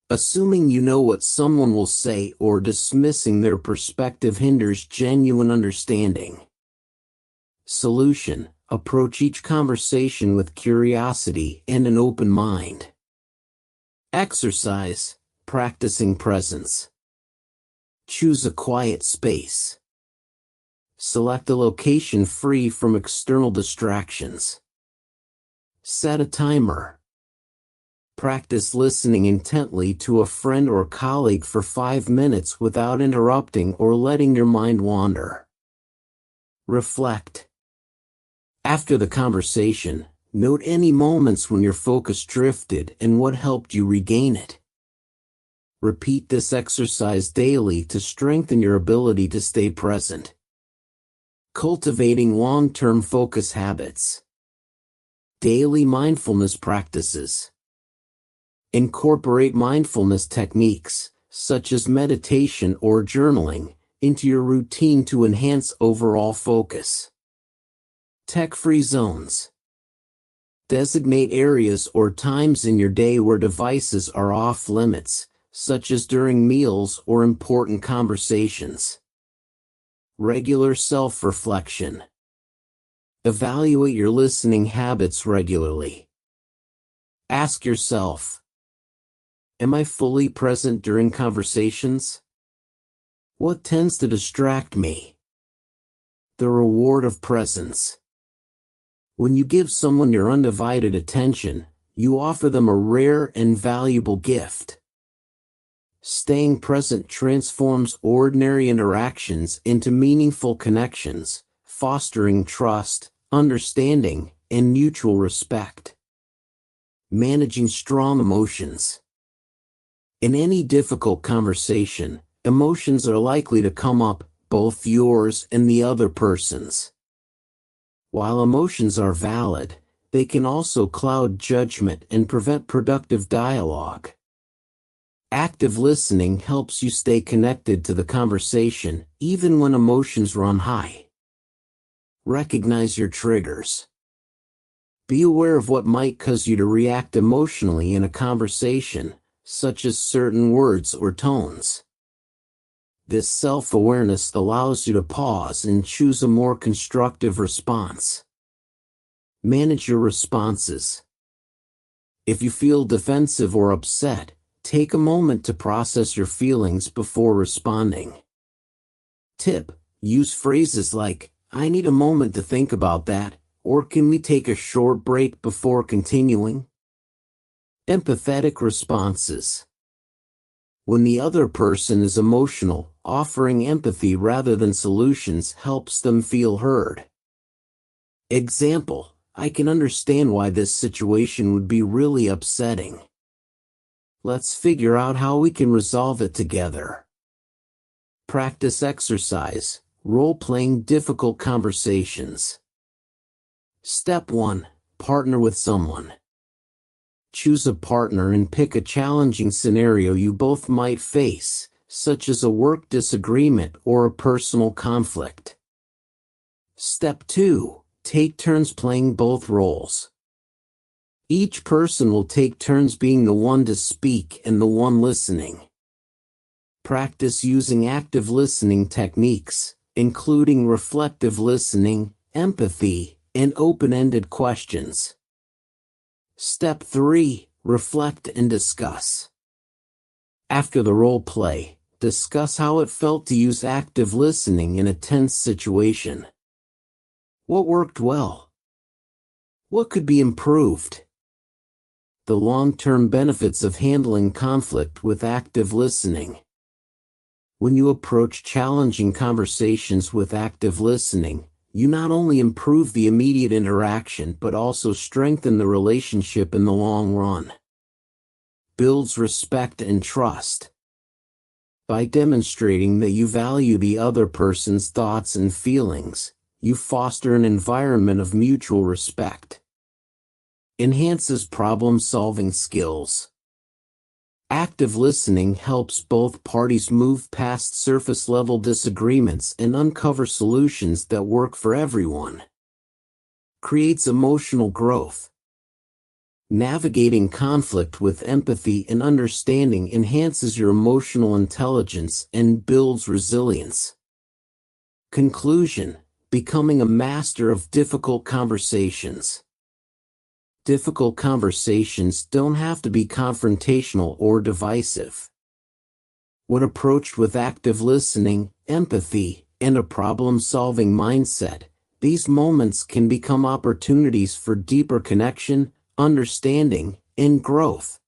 Assuming you know what someone will say or dismissing their perspective hinders genuine understanding. Solution: approach each conversation with curiosity and an open mind. Exercise: practicing presence. Choose a quiet space. Select a location free from external distractions. Set a timer. Practice listening intently to a friend or colleague for 5 minutes without interrupting or letting your mind wander. Reflect. After the conversation, note any moments when your focus drifted and what helped you regain it. Repeat this exercise daily to strengthen your ability to stay present. Cultivating long-term focus habits. Daily mindfulness practices. Incorporate mindfulness techniques, such as meditation or journaling, into your routine to enhance overall focus. Tech-free zones. Designate areas or times in your day where devices are off limits, such as during meals or important conversations. Regular self-reflection. Evaluate your listening habits regularly. Ask yourself, am I fully present during conversations? What tends to distract me? The reward of presence. When you give someone your undivided attention, you offer them a rare and valuable gift. Staying present transforms ordinary interactions into meaningful connections, fostering trust, understanding, and mutual respect. Managing strong emotions. In any difficult conversation, emotions are likely to come up, both yours and the other person's. While emotions are valid, they can also cloud judgment and prevent productive dialogue. Active listening helps you stay connected to the conversation, even when emotions run high. Recognize your triggers. Be aware of what might cause you to react emotionally in a conversation, such as certain words or tones. This self-awareness allows you to pause and choose a more constructive response. Manage your responses. If you feel defensive or upset, take a moment to process your feelings before responding. Tip: use phrases like, "I need a moment to think about that," or "Can we take a short break before continuing?" Empathetic responses. When the other person is emotional, offering empathy rather than solutions helps them feel heard. Example: I can understand why this situation would be really upsetting. Let's figure out how we can resolve it together. Practice exercise, role-playing difficult conversations. Step 1. Partner with someone. Choose a partner and pick a challenging scenario you both might face, such as a work disagreement or a personal conflict. Step 2. Take turns playing both roles. Each person will take turns being the one to speak and the one listening. Practice using active listening techniques, including reflective listening, empathy, and open-ended questions. Step 3. Reflect and discuss. After the role play, discuss how it felt to use active listening in a tense situation. What worked well? What could be improved? The long-term benefits of handling conflict with active listening. When you approach challenging conversations with active listening, you not only improve the immediate interaction but also strengthen the relationship in the long run. Builds respect and trust. By demonstrating that you value the other person's thoughts and feelings, you foster an environment of mutual respect. Enhances problem-solving skills. Active listening helps both parties move past surface-level disagreements and uncover solutions that work for everyone. Creates emotional growth. Navigating conflict with empathy and understanding enhances your emotional intelligence and builds resilience. Conclusion: becoming a master of difficult conversations. Difficult conversations don't have to be confrontational or divisive. When approached with active listening, empathy, and a problem-solving mindset, these moments can become opportunities for deeper connection, understanding, and growth.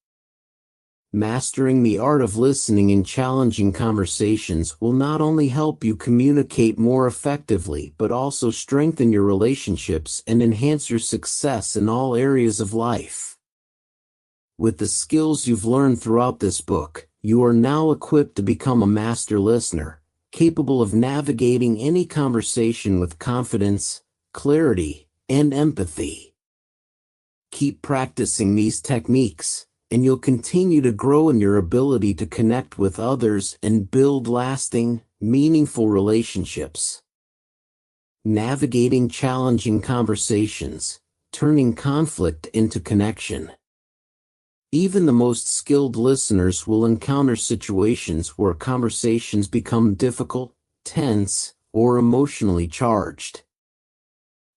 Mastering the art of listening in challenging conversations will not only help you communicate more effectively but also strengthen your relationships and enhance your success in all areas of life. With the skills you've learned throughout this book, you are now equipped to become a master listener, capable of navigating any conversation with confidence, clarity, and empathy. Keep practicing these techniques, and you'll continue to grow in your ability to connect with others and build lasting, meaningful relationships. Navigating challenging conversations, turning conflict into connection. Even the most skilled listeners will encounter situations where conversations become difficult, tense, or emotionally charged.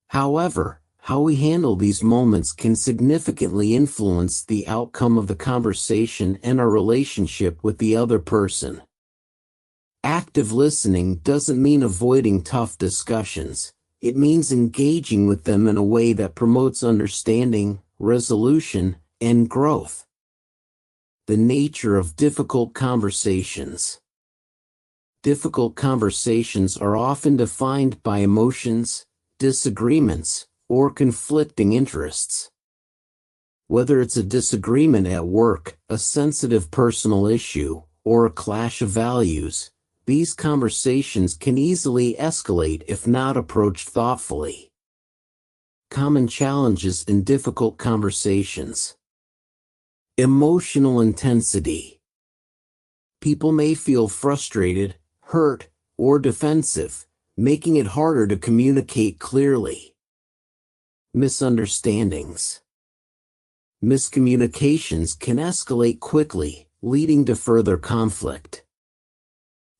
However, how we handle these moments can significantly influence the outcome of the conversation and our relationship with the other person. Active listening doesn't mean avoiding tough discussions. It means engaging with them in a way that promotes understanding, resolution, and growth. The nature of difficult conversations. Difficult conversations are often defined by emotions, disagreements, or conflicting interests. Whether it's a disagreement at work, a sensitive personal issue, or a clash of values, these conversations can easily escalate if not approached thoughtfully. Common challenges in difficult conversations. Emotional intensity. People may feel frustrated, hurt, or defensive, making it harder to communicate clearly. Misunderstandings. Miscommunications can escalate quickly, leading to further conflict.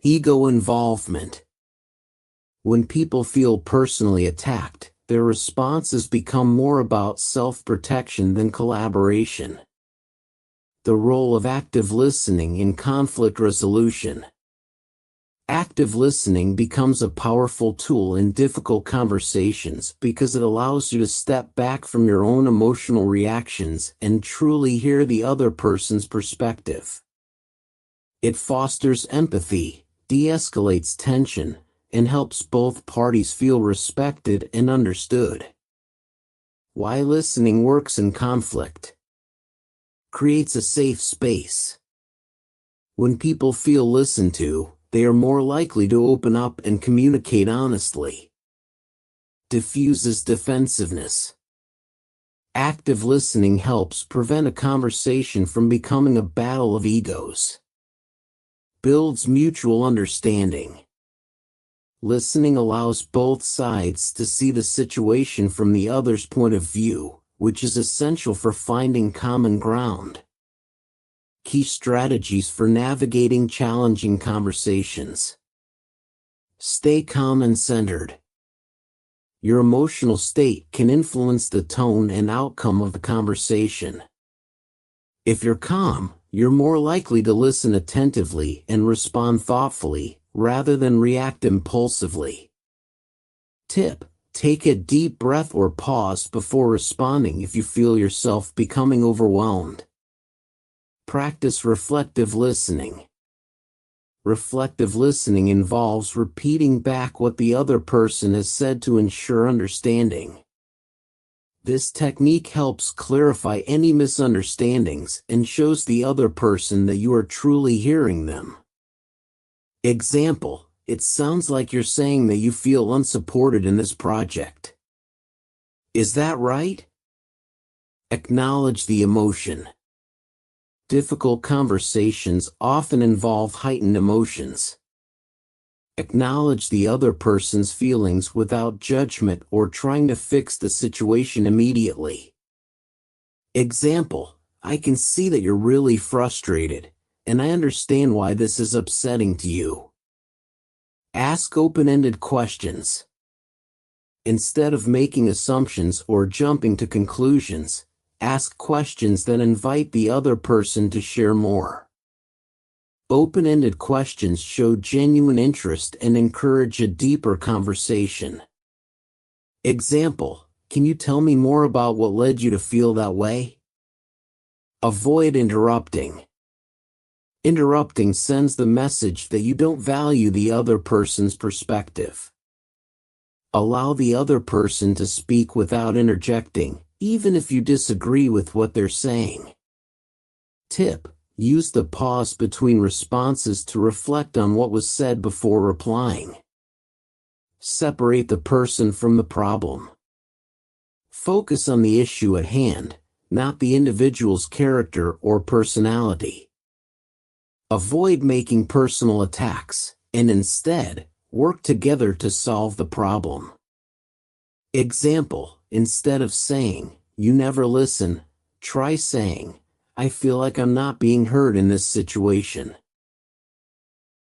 Ego involvement. When people feel personally attacked, their responses become more about self-protection than collaboration. The role of active listening in conflict resolution. Active listening becomes a powerful tool in difficult conversations because it allows you to step back from your own emotional reactions and truly hear the other person's perspective. It fosters empathy, de-escalates tension, and helps both parties feel respected and understood. Why listening works in conflict. Creates a safe space. When people feel listened to, they are more likely to open up and communicate honestly. Diffuses defensiveness. Active listening helps prevent a conversation from becoming a battle of egos. Builds mutual understanding. Listening allows both sides to see the situation from the other's point of view, which is essential for finding common ground. Key strategies for navigating challenging conversations. Stay calm and centered. Your emotional state can influence the tone and outcome of the conversation. If you're calm, you're more likely to listen attentively and respond thoughtfully, rather than react impulsively. Tip: take a deep breath or pause before responding if you feel yourself becoming overwhelmed. Practice reflective listening. Reflective listening involves repeating back what the other person has said to ensure understanding. This technique helps clarify any misunderstandings and shows the other person that you are truly hearing them. Example: it sounds like you're saying that you feel unsupported in this project. Is that right? Acknowledge the emotion. Difficult conversations often involve heightened emotions. Acknowledge the other person's feelings without judgment or trying to fix the situation immediately. Example: I can see that you're really frustrated, and I understand why this is upsetting to you. Ask open-ended questions. Instead of making assumptions or jumping to conclusions, ask questions that invite the other person to share more. Open-ended questions show genuine interest and encourage a deeper conversation. Example: can you tell me more about what led you to feel that way? Avoid interrupting. Interrupting sends the message that you don't value the other person's perspective. Allow the other person to speak without interjecting, even if you disagree with what they're saying. Tip: use the pause between responses to reflect on what was said before replying. Separate the person from the problem. Focus on the issue at hand, not the individual's character or personality. Avoid making personal attacks, and instead, work together to solve the problem. Example: instead of saying, "You never listen," try saying, "I feel like I'm not being heard in this situation."